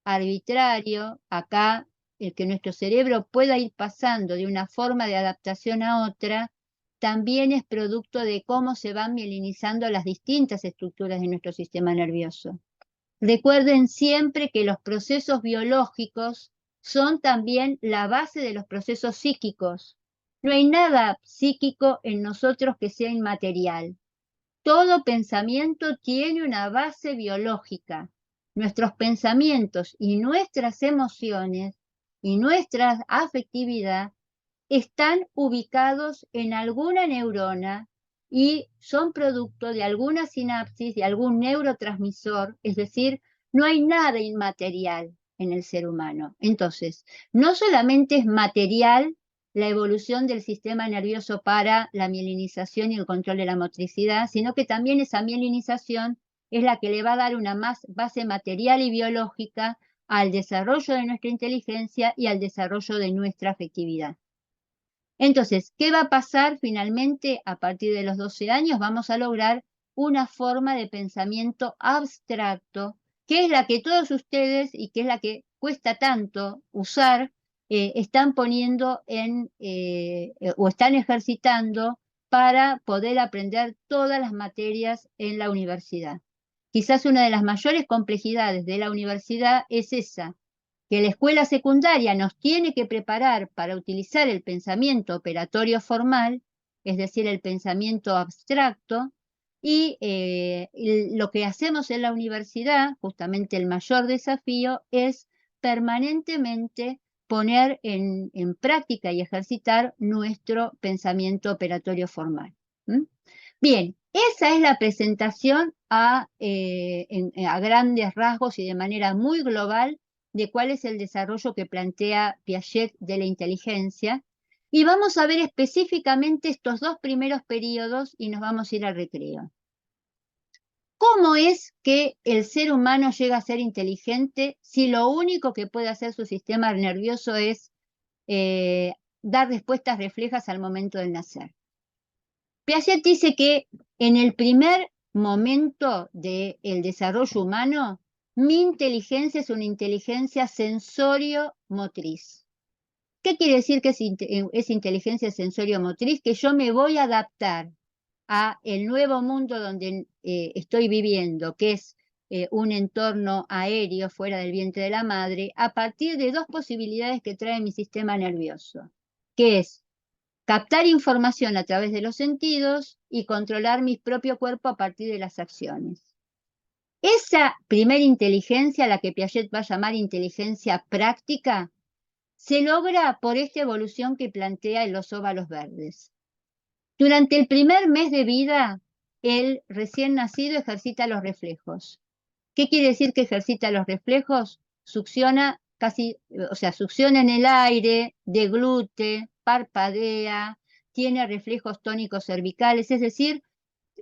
arbitrario. Acá el que nuestro cerebro pueda ir pasando de una forma de adaptación a otra, también es producto de cómo se van mielinizando las distintas estructuras de nuestro sistema nervioso. Recuerden siempre que los procesos biológicos son también la base de los procesos psíquicos. No hay nada psíquico en nosotros que sea inmaterial. Todo pensamiento tiene una base biológica. Nuestros pensamientos y nuestras emociones y nuestra afectividad están ubicados en alguna neurona y son producto de alguna sinapsis, de algún neurotransmisor, es decir, no hay nada inmaterial en el ser humano. Entonces, no solamente es material la evolución del sistema nervioso para la mielinización y el control de la motricidad, sino que también esa mielinización es la que le va a dar una base material y biológica al desarrollo de nuestra inteligencia y al desarrollo de nuestra afectividad. Entonces, ¿qué va a pasar finalmente a partir de los 12 años? Vamos a lograr una forma de pensamiento abstracto, que es la que todos ustedes, y que es la que cuesta tanto usar, están poniendo o están ejercitando para poder aprender todas las materias en la universidad. Quizás una de las mayores complejidades de la universidad es esa, que la escuela secundaria nos tiene que preparar para utilizar el pensamiento operatorio formal, es decir, el pensamiento abstracto, y lo que hacemos en la universidad, justamente el mayor desafío, es permanentemente poner en práctica y ejercitar nuestro pensamiento operatorio formal. Bien, esa es la presentación a grandes rasgos y de manera muy global de cuál es el desarrollo que plantea Piaget de la inteligencia. Y vamos a ver específicamente estos dos primeros periodos y nos vamos a ir al recreo. ¿Cómo es que el ser humano llega a ser inteligente si lo único que puede hacer su sistema nervioso es dar respuestas reflejas al momento de nacer? Piaget dice que en el primer momento del desarrollo humano, mi inteligencia es una inteligencia sensorio-motriz. ¿Qué quiere decir que es inteligencia sensorio-motriz? Que yo me voy a adaptar a el nuevo mundo donde estoy viviendo, que es un entorno aéreo fuera del vientre de la madre, a partir de dos posibilidades que trae mi sistema nervioso, que es captar información a través de los sentidos y controlar mi propio cuerpo a partir de las acciones. Esa primera inteligencia, la que Piaget va a llamar inteligencia práctica, se logra por esta evolución que plantea en los óvalos verdes. Durante el primer mes de vida, el recién nacido ejercita los reflejos. ¿Qué quiere decir que ejercita los reflejos? Succiona succiona en el aire, deglute, parpadea, tiene reflejos tónicos cervicales, es decir,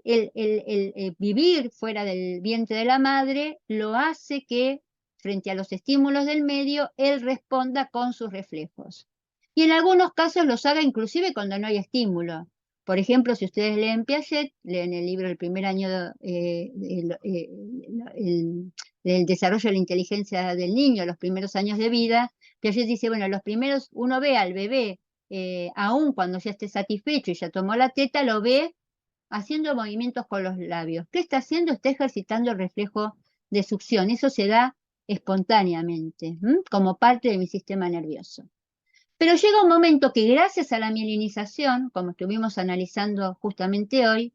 el vivir fuera del vientre de la madre lo hace que, frente a los estímulos del medio, él responda con sus reflejos. Y en algunos casos los haga inclusive cuando no hay estímulo. Por ejemplo, si ustedes leen Piaget, leen el libro El primer año del desarrollo de la inteligencia del niño, los primeros años de vida, Piaget dice, bueno, los primeros, uno ve al bebé, aún cuando ya esté satisfecho y ya tomó la teta, lo ve haciendo movimientos con los labios. ¿Qué está haciendo? Está ejercitando el reflejo de succión. Eso se da espontáneamente, como parte de mi sistema nervioso. Pero llega un momento que gracias a la mielinización, como estuvimos analizando justamente hoy,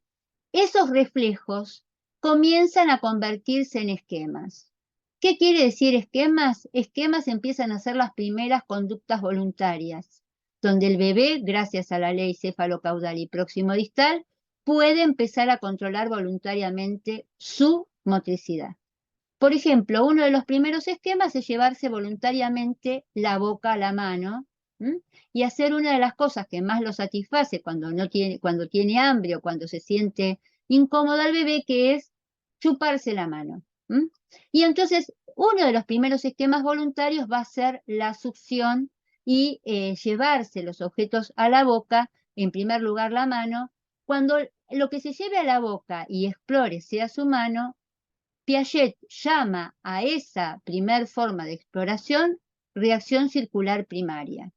esos reflejos comienzan a convertirse en esquemas. ¿Qué quiere decir esquemas? Esquemas empiezan a ser las primeras conductas voluntarias, donde el bebé, gracias a la ley céfalo-caudal y próximo distal, puede empezar a controlar voluntariamente su motricidad. Por ejemplo, uno de los primeros esquemas es llevarse voluntariamente la boca a la mano, ¿m? Y hacer una de las cosas que más lo satisface cuando tiene hambre o cuando se siente incómodo al bebé, que es chuparse la mano. ¿M? Y entonces, uno de los primeros esquemas voluntarios va a ser la succión y llevarse los objetos a la boca, en primer lugar la mano. Cuando lo que se lleve a la boca y explore sea su mano, Piaget llama a esa primer forma de exploración reacción circular primaria.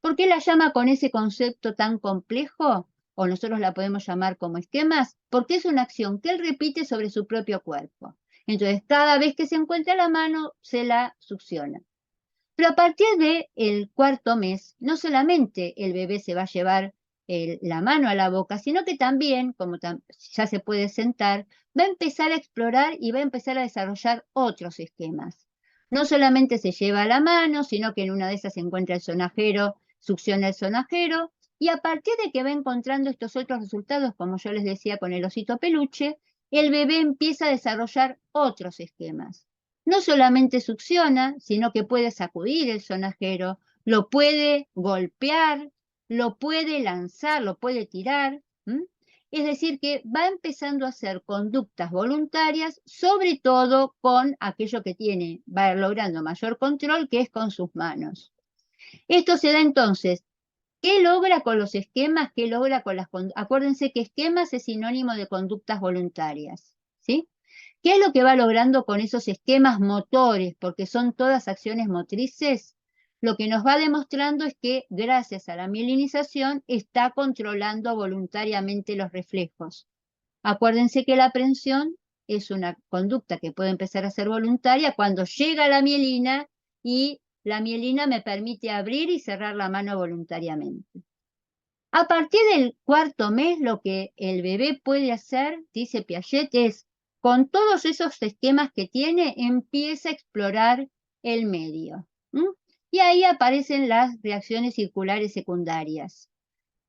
¿Por qué la llama con ese concepto tan complejo? O nosotros la podemos llamar como esquemas, porque es una acción que él repite sobre su propio cuerpo. Entonces, cada vez que se encuentra la mano, se la succiona. Pero a partir del cuarto mes, no solamente el bebé se va a llevar la mano a la boca, sino que también, como ya se puede sentar, va a empezar a explorar y va a empezar a desarrollar otros esquemas. No solamente se lleva la mano, sino que en una de esas se encuentra el sonajero, succiona el sonajero, y a partir de que va encontrando estos otros resultados, como yo les decía con el osito peluche, el bebé empieza a desarrollar otros esquemas. No solamente succiona, sino que puede sacudir el sonajero, lo puede golpear, lo puede lanzar, lo puede tirar. Es decir, que va empezando a hacer conductas voluntarias, sobre todo con aquello que tiene, va logrando mayor control, que es con sus manos. Esto se da entonces, ¿qué logra con los esquemas? ¿Qué logra con las conductas? Acuérdense que esquemas es sinónimo de conductas voluntarias, ¿sí? ¿Qué es lo que va logrando con esos esquemas motores? Porque son todas acciones motrices. Lo que nos va demostrando es que gracias a la mielinización está controlando voluntariamente los reflejos. Acuérdense que la aprensión es una conducta que puede empezar a ser voluntaria cuando llega la mielina y la mielina me permite abrir y cerrar la mano voluntariamente. A partir del cuarto mes, lo que el bebé puede hacer, dice Piaget, es, con todos esos esquemas que tiene, empieza a explorar el medio. Y ahí aparecen las reacciones circulares secundarias.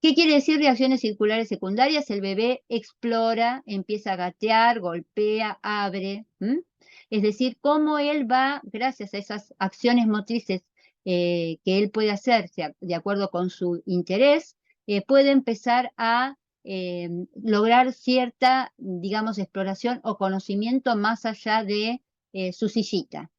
¿Qué quiere decir reacciones circulares secundarias? El bebé explora, empieza a gatear, golpea, abre. Es decir, cómo él va, gracias a esas acciones motrices que él puede hacer de acuerdo con su interés, puede empezar a lograr cierta, digamos, exploración o conocimiento más allá de su sillita.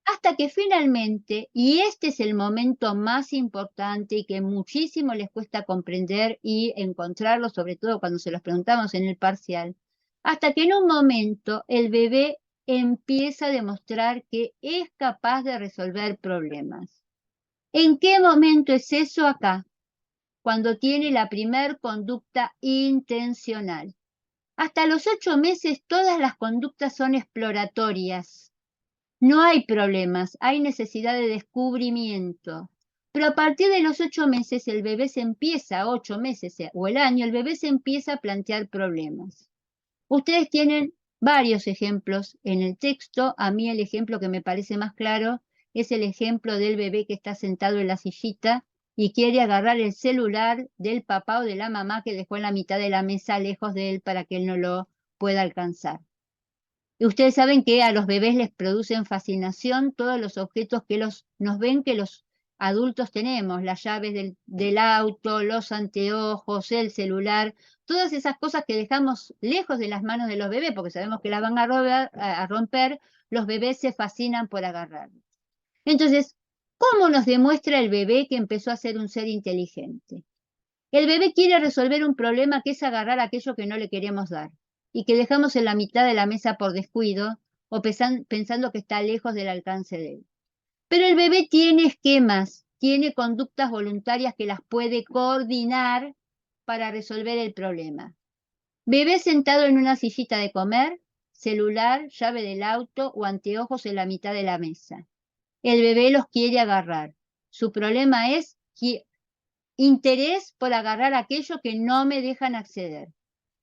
Hasta que finalmente, y este es el momento más importante y que muchísimo les cuesta comprender y encontrarlo, sobre todo cuando se los preguntamos en el parcial, hasta que en un momento el bebé empieza a demostrar que es capaz de resolver problemas. ¿En qué momento es eso acá? Cuando tiene la primer conducta intencional. Hasta los 8 meses todas las conductas son exploratorias. No hay problemas, hay necesidad de descubrimiento. Pero a partir de los 8 meses el bebé se empieza, 8 meses o el año, el bebé se empieza a plantear problemas. Ustedes tienen varios ejemplos en el texto. A mí el ejemplo que me parece más claro es el ejemplo del bebé que está sentado en la sillita y quiere agarrar el celular del papá o de la mamá que dejó en la mitad de la mesa lejos de él para que él no lo pueda alcanzar. Y ustedes saben que a los bebés les producen fascinación todos los objetos que nos ven que los adultos tenemos, las llaves del auto, los anteojos, el celular, todas esas cosas que dejamos lejos de las manos de los bebés, porque sabemos que las van a romper, los bebés se fascinan por agarrarlos. Entonces, ¿cómo nos demuestra el bebé que empezó a ser un ser inteligente? El bebé quiere resolver un problema que es agarrar aquello que no le queremos dar y que dejamos en la mitad de la mesa por descuido o pensando que está lejos del alcance de él. Pero el bebé tiene esquemas, tiene conductas voluntarias que las puede coordinar para resolver el problema. Bebé sentado en una sillita de comer, celular, llave del auto o anteojos en la mitad de la mesa. El bebé los quiere agarrar. Su problema es interés por agarrar aquello que no me dejan acceder.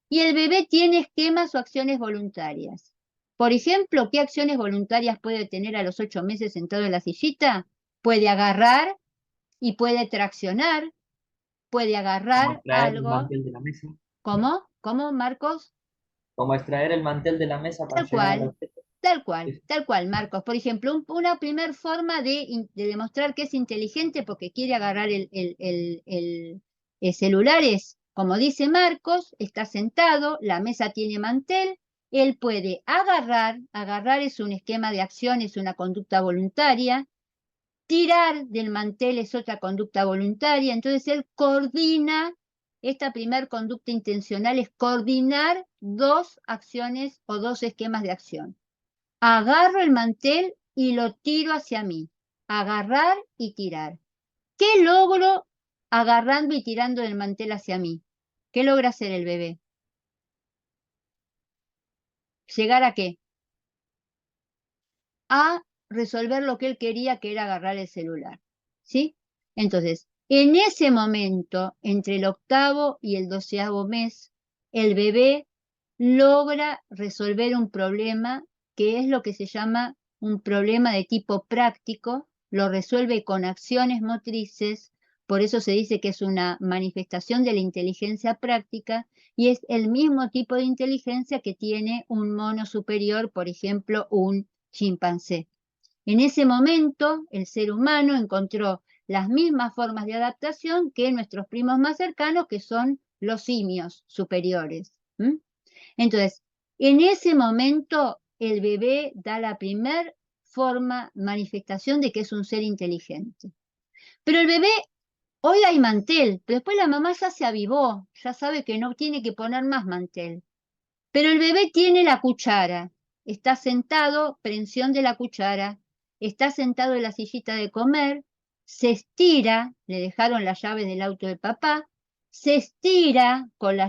Y el bebé tiene esquemas o acciones voluntarias. Por ejemplo, ¿qué acciones voluntarias puede tener a los 8 meses sentado en la sillita? Puede agarrar y puede traccionar, puede agarrar Como traer el algo. mantel de la mesa. ¿Cómo? ¿Cómo, Marcos? Como extraer el mantel de la mesa para llegar al objeto. Tal cual, Marcos. Por ejemplo, una primer forma de demostrar que es inteligente porque quiere agarrar el celular es, como dice Marcos, está sentado, la mesa tiene mantel, él puede agarrar es un esquema de acción, es una conducta voluntaria, tirar del mantel es otra conducta voluntaria, entonces él coordina, esta primer conducta intencional es coordinar dos acciones o dos esquemas de acción. Agarro el mantel y lo tiro hacia mí. Agarrar y tirar. ¿Qué logro agarrando y tirando el mantel hacia mí? ¿Qué logra hacer el bebé? ¿Llegar a qué? A resolver lo que él quería, que era agarrar el celular. ¿Sí? Entonces, en ese momento, entre el 8º y el 12º mes, el bebé logra resolver un problema que es lo que se llama un problema de tipo práctico, lo resuelve con acciones motrices, por eso se dice que es una manifestación de la inteligencia práctica y es el mismo tipo de inteligencia que tiene un mono superior, por ejemplo, un chimpancé. En ese momento, el ser humano encontró las mismas formas de adaptación que nuestros primos más cercanos, que son los simios superiores. Entonces, en ese momento, el bebé da la primer manifestación de que es un ser inteligente. Pero el bebé, hoy hay mantel, pero después la mamá ya se avivó, ya sabe que no tiene que poner más mantel. Pero el bebé tiene la cuchara, está sentado, prensión de la cuchara, está sentado en la sillita de comer, se estira, le dejaron las llaves del auto de papá, se estira con la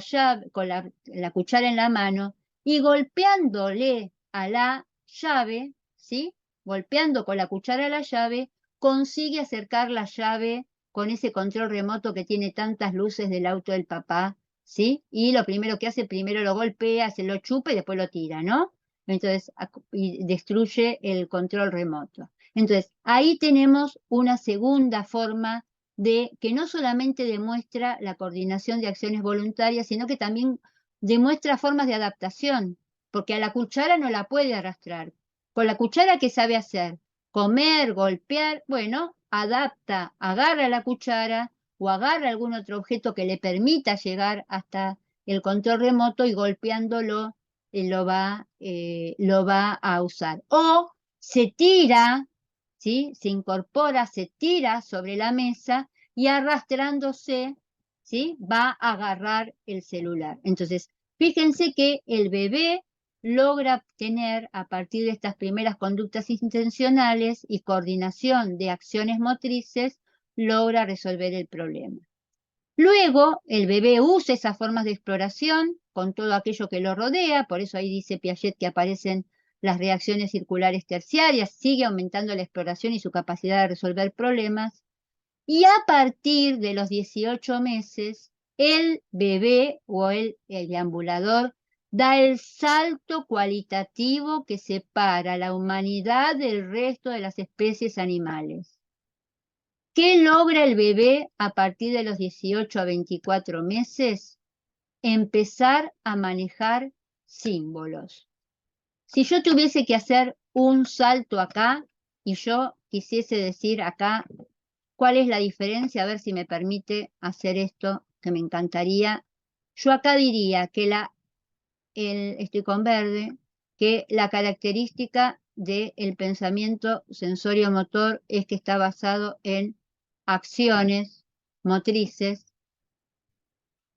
cuchara en la mano y golpeándole a la llave, ¿sí? Golpeando con la cuchara a la llave, consigue acercar la llave con ese control remoto que tiene tantas luces del auto del papá, ¿sí? Y lo primero que hace, primero lo golpea, se lo chupa y después lo tira, ¿no? Entonces, y destruye el control remoto. Entonces, ahí tenemos una segunda forma de que no solamente demuestra la coordinación de acciones voluntarias, sino que también demuestra formas de adaptación, porque a la cuchara no la puede arrastrar. Con la cuchara, ¿qué sabe hacer? Comer, golpear, bueno, adapta, agarra la cuchara o agarra algún otro objeto que le permita llegar hasta el control remoto y golpeándolo lo va a usar. O se tira, ¿sí? Se incorpora, se tira sobre la mesa y arrastrándose, ¿sí? Va a agarrar el celular. Entonces, fíjense que el bebé logra tener, a partir de estas primeras conductas intencionales y coordinación de acciones motrices, logra resolver el problema. Luego, el bebé usa esas formas de exploración con todo aquello que lo rodea, por eso ahí dice Piaget que aparecen las reacciones circulares terciarias, sigue aumentando la exploración y su capacidad de resolver problemas, y a partir de los 18 meses, el bebé o el deambulador da el salto cualitativo que separa a la humanidad del resto de las especies animales. ¿Qué logra el bebé a partir de los 18 a 24 meses? Empezar a manejar símbolos. Si yo tuviese que hacer un salto acá y yo quisiese decir acá cuál es la diferencia, a ver si me permite hacer esto, que me encantaría. Yo acá diría que estoy con verde, que la característica del pensamiento sensorio-motor es que está basado en acciones motrices,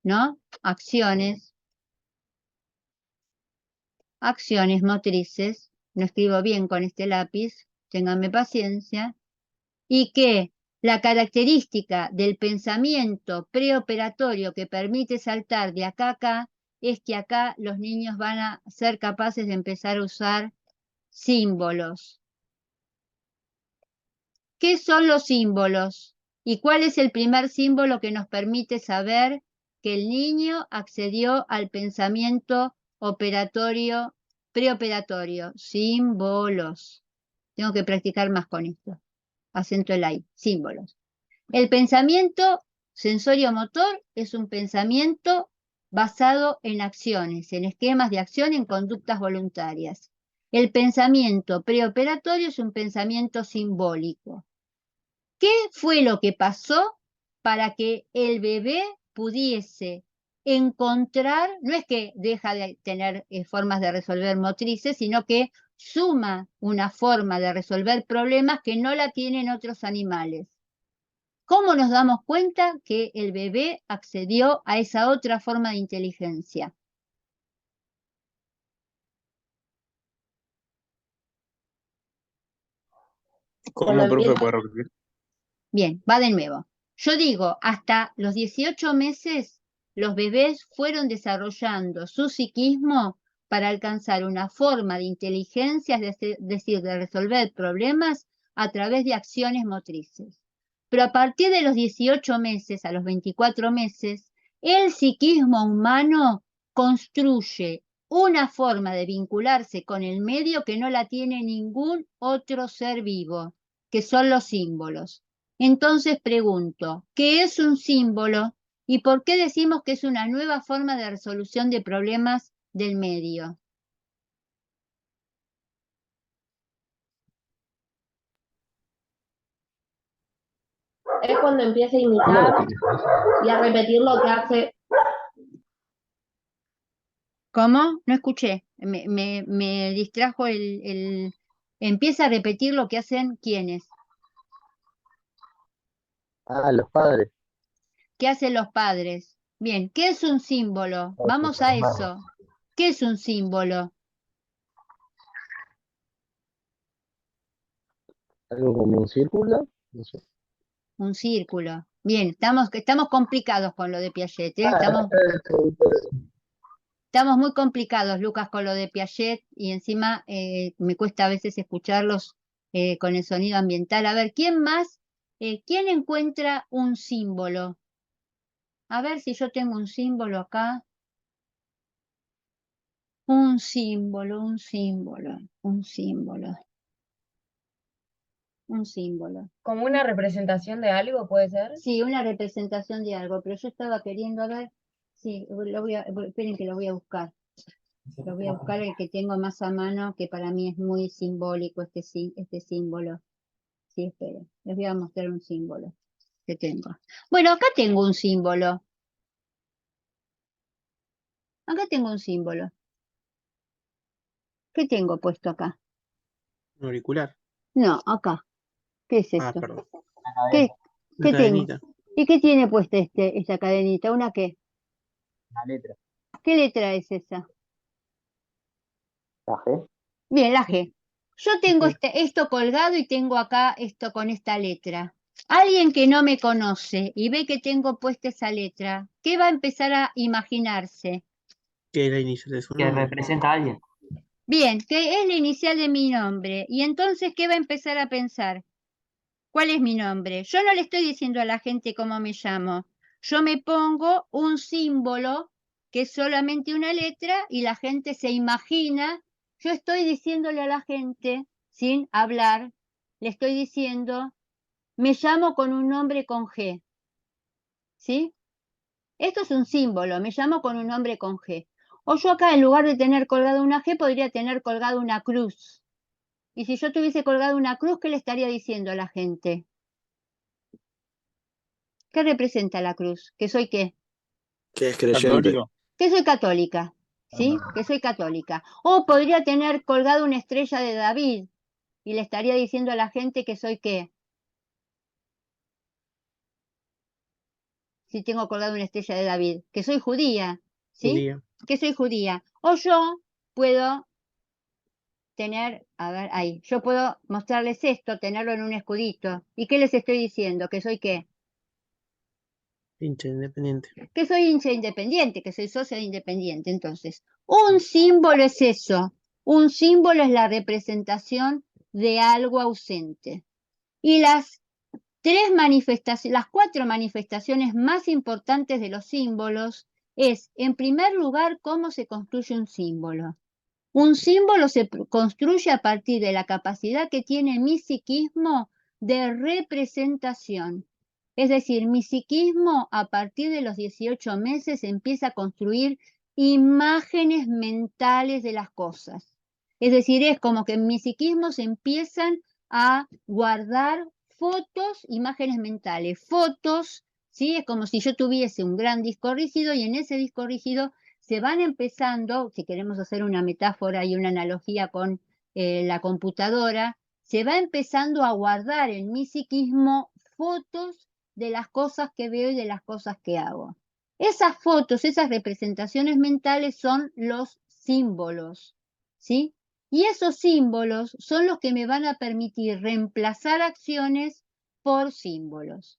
¿no? Acciones motrices, no escribo bien con este lápiz, ténganme paciencia, y que la característica del pensamiento preoperatorio que permite saltar de acá a acá es que acá los niños van a ser capaces de empezar a usar símbolos. ¿Qué son los símbolos? ¿Y cuál es el primer símbolo que nos permite saber que el niño accedió al pensamiento preoperatorio? Símbolos. Tengo que practicar más con esto. Acento el ahí, símbolos. El pensamiento sensorio-motor es un pensamiento basado en acciones, en esquemas de acción, en conductas voluntarias. El pensamiento preoperatorio es un pensamiento simbólico. ¿Qué fue lo que pasó para que el bebé pudiese encontrar, no es que deja de tener formas de resolver motrices, sino que suma una forma de resolver problemas que no la tienen otros animales? ¿Cómo nos damos cuenta que el bebé accedió a esa otra forma de inteligencia? ¿Cómo, profe, puede repetir? Bien, va de nuevo. Yo digo, hasta los 18 meses los bebés fueron desarrollando su psiquismo para alcanzar una forma de inteligencia, es decir, de resolver problemas a través de acciones motrices. Pero a partir de los 18 meses, a los 24 meses, el psiquismo humano construye una forma de vincularse con el medio que no la tiene ningún otro ser vivo, que son los símbolos. Entonces pregunto, ¿qué es un símbolo y por qué decimos que es una nueva forma de resolución de problemas del medio? Es cuando empieza a imitar y a repetir lo que hace. ¿Cómo? No escuché. Me distrajo Empieza a repetir lo que hacen ¿quiénes? Ah, los padres. ¿Qué hacen los padres? Bien, ¿qué es un símbolo? Vamos a eso. ¿Qué es un símbolo? Algo como un círculo, no sé. Un círculo. Bien, estamos complicados con lo de Piaget, ¿eh? Estamos muy complicados, Lucas, con lo de Piaget y encima me cuesta a veces escucharlos con el sonido ambiental. A ver, ¿quién más? ¿Quién encuentra un símbolo? A ver si yo tengo un símbolo acá. Un símbolo, un símbolo, un símbolo, un símbolo. ¿Como una representación de algo puede ser? Sí, una representación de algo, pero yo estaba queriendo a ver. Sí, esperen que lo voy a buscar. Lo voy a buscar el que tengo más a mano, que para mí es muy simbólico este símbolo. Sí, esperen, les voy a mostrar un símbolo que tengo. Bueno, acá tengo un símbolo. Acá tengo un símbolo. ¿Qué tengo puesto acá? Un auricular. No, acá. ¿Qué es Ah, esto? perdón. ¿Qué Una tengo? cadenita. ¿Y qué tiene puesta esta cadenita? ¿Una qué? La letra. ¿Qué letra es esa? La G. Bien, la G. Yo tengo G. esto colgado y tengo acá esto con esta letra. Alguien que no me conoce y ve que tengo puesta esa letra, ¿qué va a empezar a imaginarse? ¿Qué es la inicial de su Que nombre? representa a alguien. Bien, que es la inicial de mi nombre. Y entonces, ¿qué va a empezar a pensar? ¿Cuál es mi nombre? Yo no le estoy diciendo a la gente cómo me llamo. Yo me pongo un símbolo que es solamente una letra y la gente se imagina. Yo estoy diciéndole a la gente, sin hablar, le estoy diciendo, me llamo con un nombre con G. ¿Sí? Esto es un símbolo, me llamo con un nombre con G. O yo acá, en lugar de tener colgado una G, podría tener colgado una cruz. Y si yo tuviese colgado una cruz, ¿qué le estaría diciendo a la gente? ¿Qué representa la cruz? ¿Que soy qué? Que es creyente. Católico. Que soy católica, ¿sí? Que soy católica. O podría tener colgado una estrella de David y le estaría diciendo a la gente que soy qué. Si tengo colgado una estrella de David, que soy judía, ¿sí? Judía. Que soy judía. O yo puedo tener, a ver, ahí, yo puedo mostrarles esto, tenerlo en un escudito. ¿Y qué les estoy diciendo? ¿Que soy qué? Hincha independiente. Que soy hincha independiente, que soy socia de Independiente. Entonces, un símbolo es eso. Un símbolo es la representación de algo ausente. Y las cuatro manifestaciones más importantes de los símbolos es, en primer lugar, cómo se construye un símbolo. Un símbolo se construye a partir de la capacidad que tiene mi psiquismo de representación. Es decir, mi psiquismo a partir de los 18 meses empieza a construir imágenes mentales de las cosas. Es decir, es como que en mi psiquismo se empiezan a guardar fotos, imágenes mentales, fotos, ¿sí? Es como si yo tuviese un gran disco rígido y en ese disco rígido se van empezando, si queremos hacer una metáfora y una analogía con la computadora, se va empezando a guardar en mi psiquismo fotos de las cosas que veo y de las cosas que hago. Esas fotos, esas representaciones mentales son los símbolos, ¿sí? Y esos símbolos son los que me van a permitir reemplazar acciones por símbolos.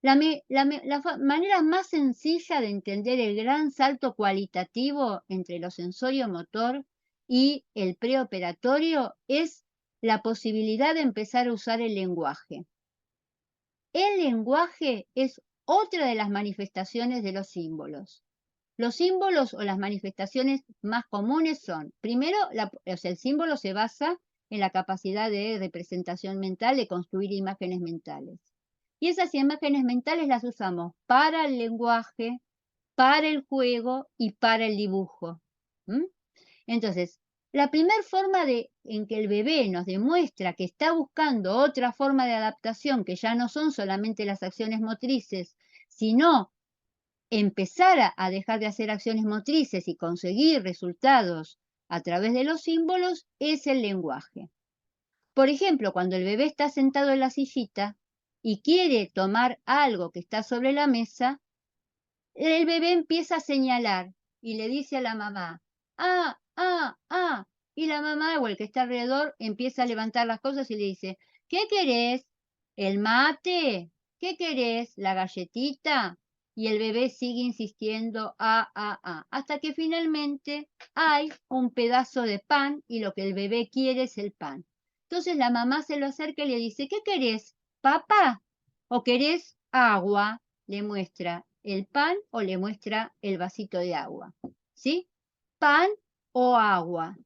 La manera más sencilla de entender el gran salto cualitativo entre lo sensorio-motor y el preoperatorio es la posibilidad de empezar a usar el lenguaje. El lenguaje es otra de las manifestaciones de los símbolos. Los símbolos o las manifestaciones más comunes son, primero, el símbolo se basa en la capacidad de representación mental, de construir imágenes mentales. Y esas imágenes mentales las usamos para el lenguaje, para el juego y para el dibujo. Entonces, la primera forma en que el bebé nos demuestra que está buscando otra forma de adaptación, que ya no son solamente las acciones motrices, sino empezar a dejar de hacer acciones motrices y conseguir resultados a través de los símbolos, es el lenguaje. Por ejemplo, cuando el bebé está sentado en la sillita y quiere tomar algo que está sobre la mesa, el bebé empieza a señalar y le dice a la mamá, ah, ah, ah, y la mamá o el que está alrededor empieza a levantar las cosas y le dice, ¿qué querés? ¿El mate? ¿Qué querés? ¿La galletita? Y el bebé sigue insistiendo, hasta que finalmente hay un pedazo de pan y lo que el bebé quiere es el pan. Entonces la mamá se lo acerca y le dice, ¿qué querés? ¿Papa? ¿O querés agua? Le muestra el pan o le muestra el vasito de agua, ¿sí? Pan o agua.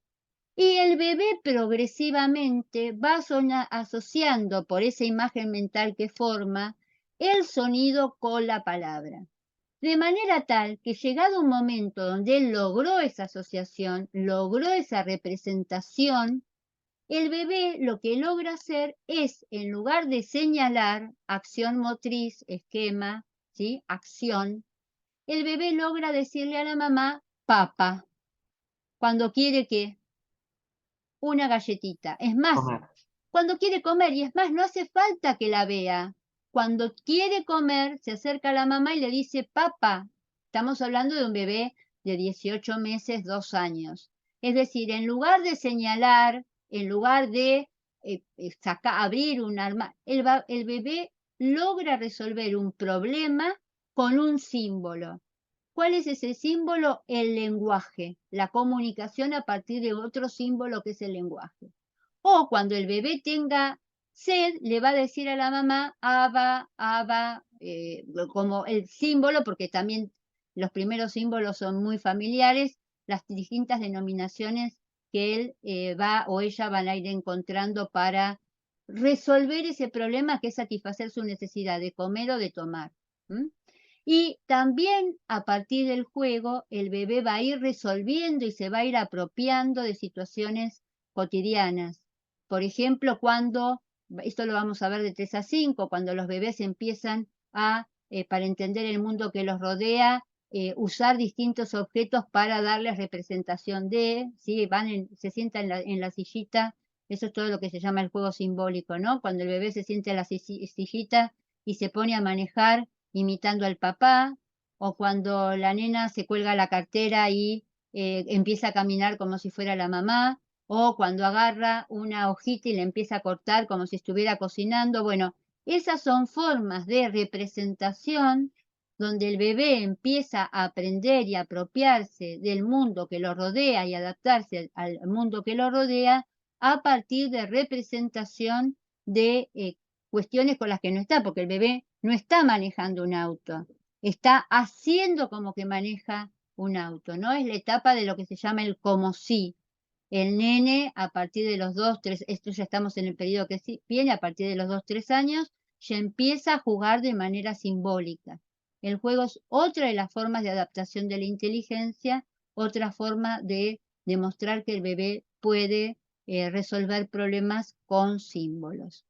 Y el bebé progresivamente va asociando por esa imagen mental que forma el sonido con la palabra. De manera tal que llegado un momento donde él logró esa asociación, logró esa representación, el bebé lo que logra hacer es, en lugar de señalar acción motriz, esquema, ¿sí? Acción, el bebé logra decirle a la mamá, papa, cuando quiere que una galletita. Es más, Comer. cuando quiere comer, y es más, no hace falta que la vea. Cuando quiere comer, se acerca a la mamá y le dice, papa. Estamos hablando de un bebé de 18 meses, 2 años. Es decir, en lugar de señalar, en lugar de abrir un arma, el bebé logra resolver un problema con un símbolo. ¿Cuál es ese símbolo? El lenguaje, la comunicación a partir de otro símbolo que es el lenguaje. O cuando el bebé tenga sed, le va a decir a la mamá, aba, aba, como el símbolo, porque también los primeros símbolos son muy familiares, las distintas denominaciones que él va o ella van a ir encontrando para resolver ese problema que es satisfacer su necesidad de comer o de tomar. Y también a partir del juego, el bebé va a ir resolviendo y se va a ir apropiando de situaciones cotidianas. Por ejemplo, esto lo vamos a ver de 3 a 5, cuando los bebés empiezan para entender el mundo que los rodea, usar distintos objetos para darles representación de, ¿sí? Se sientan en la sillita, eso es todo lo que se llama el juego simbólico, ¿no? Cuando el bebé se sienta en la sillita y se pone a manejar imitando al papá, o cuando la nena se cuelga la cartera y empieza a caminar como si fuera la mamá, o cuando agarra una hojita y le empieza a cortar como si estuviera cocinando. Bueno, esas son formas de representación donde el bebé empieza a aprender y apropiarse del mundo que lo rodea y adaptarse al mundo que lo rodea a partir de representación de cuestiones con las que no está, porque el bebé no está manejando un auto, está haciendo como que maneja un auto, ¿no? Es la etapa de lo que se llama el como sí. El nene, a partir de los 2, 3, esto ya estamos en el periodo que viene, a partir de los 2, 3 años, ya empieza a jugar de manera simbólica. El juego es otra de las formas de adaptación de la inteligencia, otra forma de demostrar que el bebé puede resolver problemas con símbolos.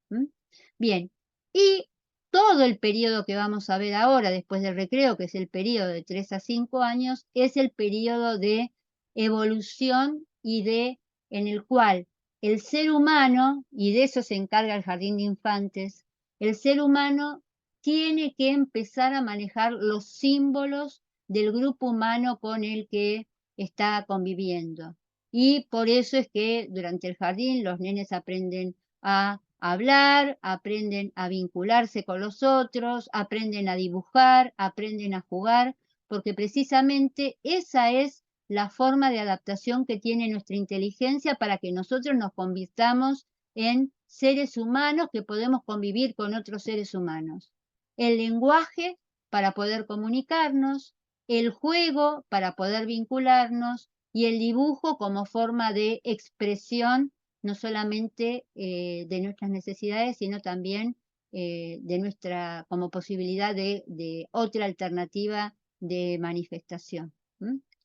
Bien, y todo el periodo que vamos a ver ahora, después del recreo, que es el periodo de 3 a 5 años, es el periodo de evolución en el cual el ser humano, y de eso se encarga el jardín de infantes, el ser humano tiene que empezar a manejar los símbolos del grupo humano con el que está conviviendo. Y por eso es que durante el jardín los nenes aprenden a hablar, aprenden a vincularse con los otros, aprenden a dibujar, aprenden a jugar, porque precisamente esa es la forma de adaptación que tiene nuestra inteligencia para que nosotros nos convirtamos en seres humanos que podemos convivir con otros seres humanos. El lenguaje para poder comunicarnos, el juego para poder vincularnos y el dibujo como forma de expresión no solamente de nuestras necesidades, sino también de nuestra, como posibilidad de otra alternativa de manifestación.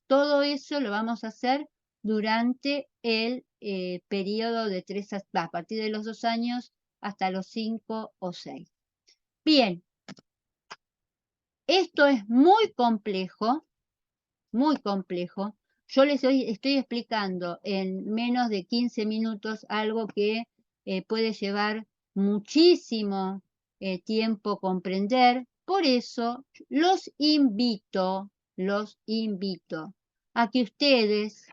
Todo eso lo vamos a hacer durante el periodo de a partir de los 2 años hasta los 5 o 6. Bien, esto es muy complejo, muy complejo. Yo les estoy explicando en menos de 15 minutos algo que puede llevar muchísimo tiempo comprender. Por eso los invito a que ustedes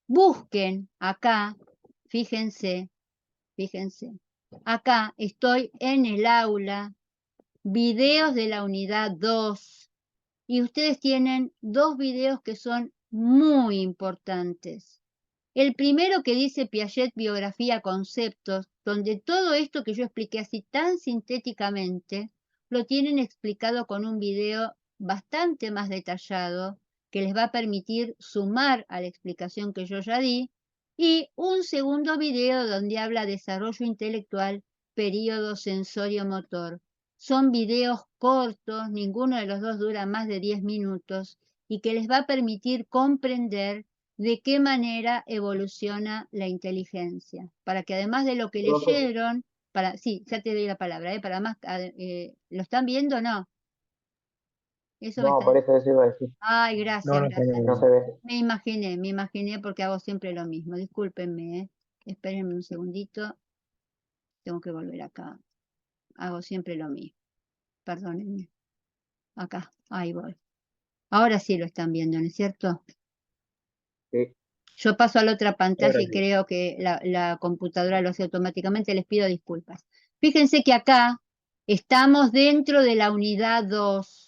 busquen acá, fíjense, acá estoy en el aula, videos de la unidad 2, y ustedes tienen 2 videos que son muy importantes. El primero que dice Piaget, biografía, conceptos, donde todo esto que yo expliqué así tan sintéticamente, lo tienen explicado con un video bastante más detallado, que les va a permitir sumar a la explicación que yo ya di, y un segundo video donde habla desarrollo intelectual, periodo sensorio-motor. Son videos cortos, ninguno de los dos dura más de 10 minutos, y que les va a permitir comprender de qué manera evoluciona la inteligencia, para que además de lo que leyeron, sí, ya te doy la palabra, para más, ¿lo están viendo o no? Eso No, parece eso iba a decir. Ay, gracias, No, gracias. no se ve. Me imaginé porque hago siempre lo mismo. Discúlpenme, espérenme un segundito. Tengo que volver acá. Hago siempre lo mismo. Perdónenme. Acá, ahí voy. Ahora sí lo están viendo, ¿no es cierto? Sí. Yo paso a la otra pantalla Ahora y sí. creo que la computadora lo hace automáticamente. Les pido disculpas. Fíjense que acá estamos dentro de la unidad 2.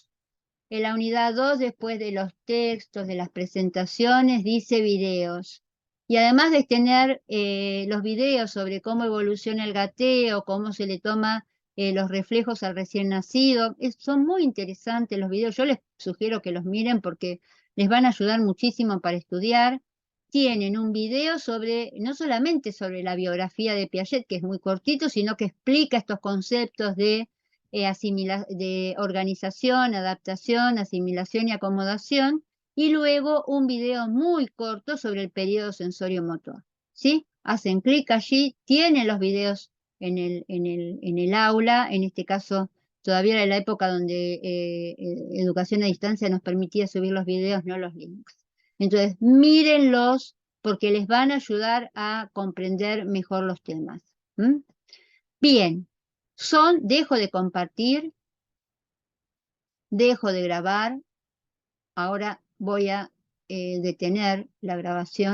En la unidad 2, después de los textos, de las presentaciones, dice videos. Y además de tener los videos sobre cómo evoluciona el gateo, cómo se le toma los reflejos al recién nacido, son muy interesantes los videos. Yo les sugiero que los miren porque les van a ayudar muchísimo para estudiar. Tienen un video no solamente sobre la biografía de Piaget, que es muy cortito, sino que explica estos conceptos de organización, adaptación, asimilación y acomodación, y luego un video muy corto sobre el periodo sensorio-motor. ¿Sí? Hacen clic allí, tienen los videos en el aula, en este caso todavía era la época donde educación a distancia nos permitía subir los videos, no los links. Entonces, mírenlos porque les van a ayudar a comprender mejor los temas. Bien. Dejo de compartir, dejo de grabar, ahora voy a detener la grabación.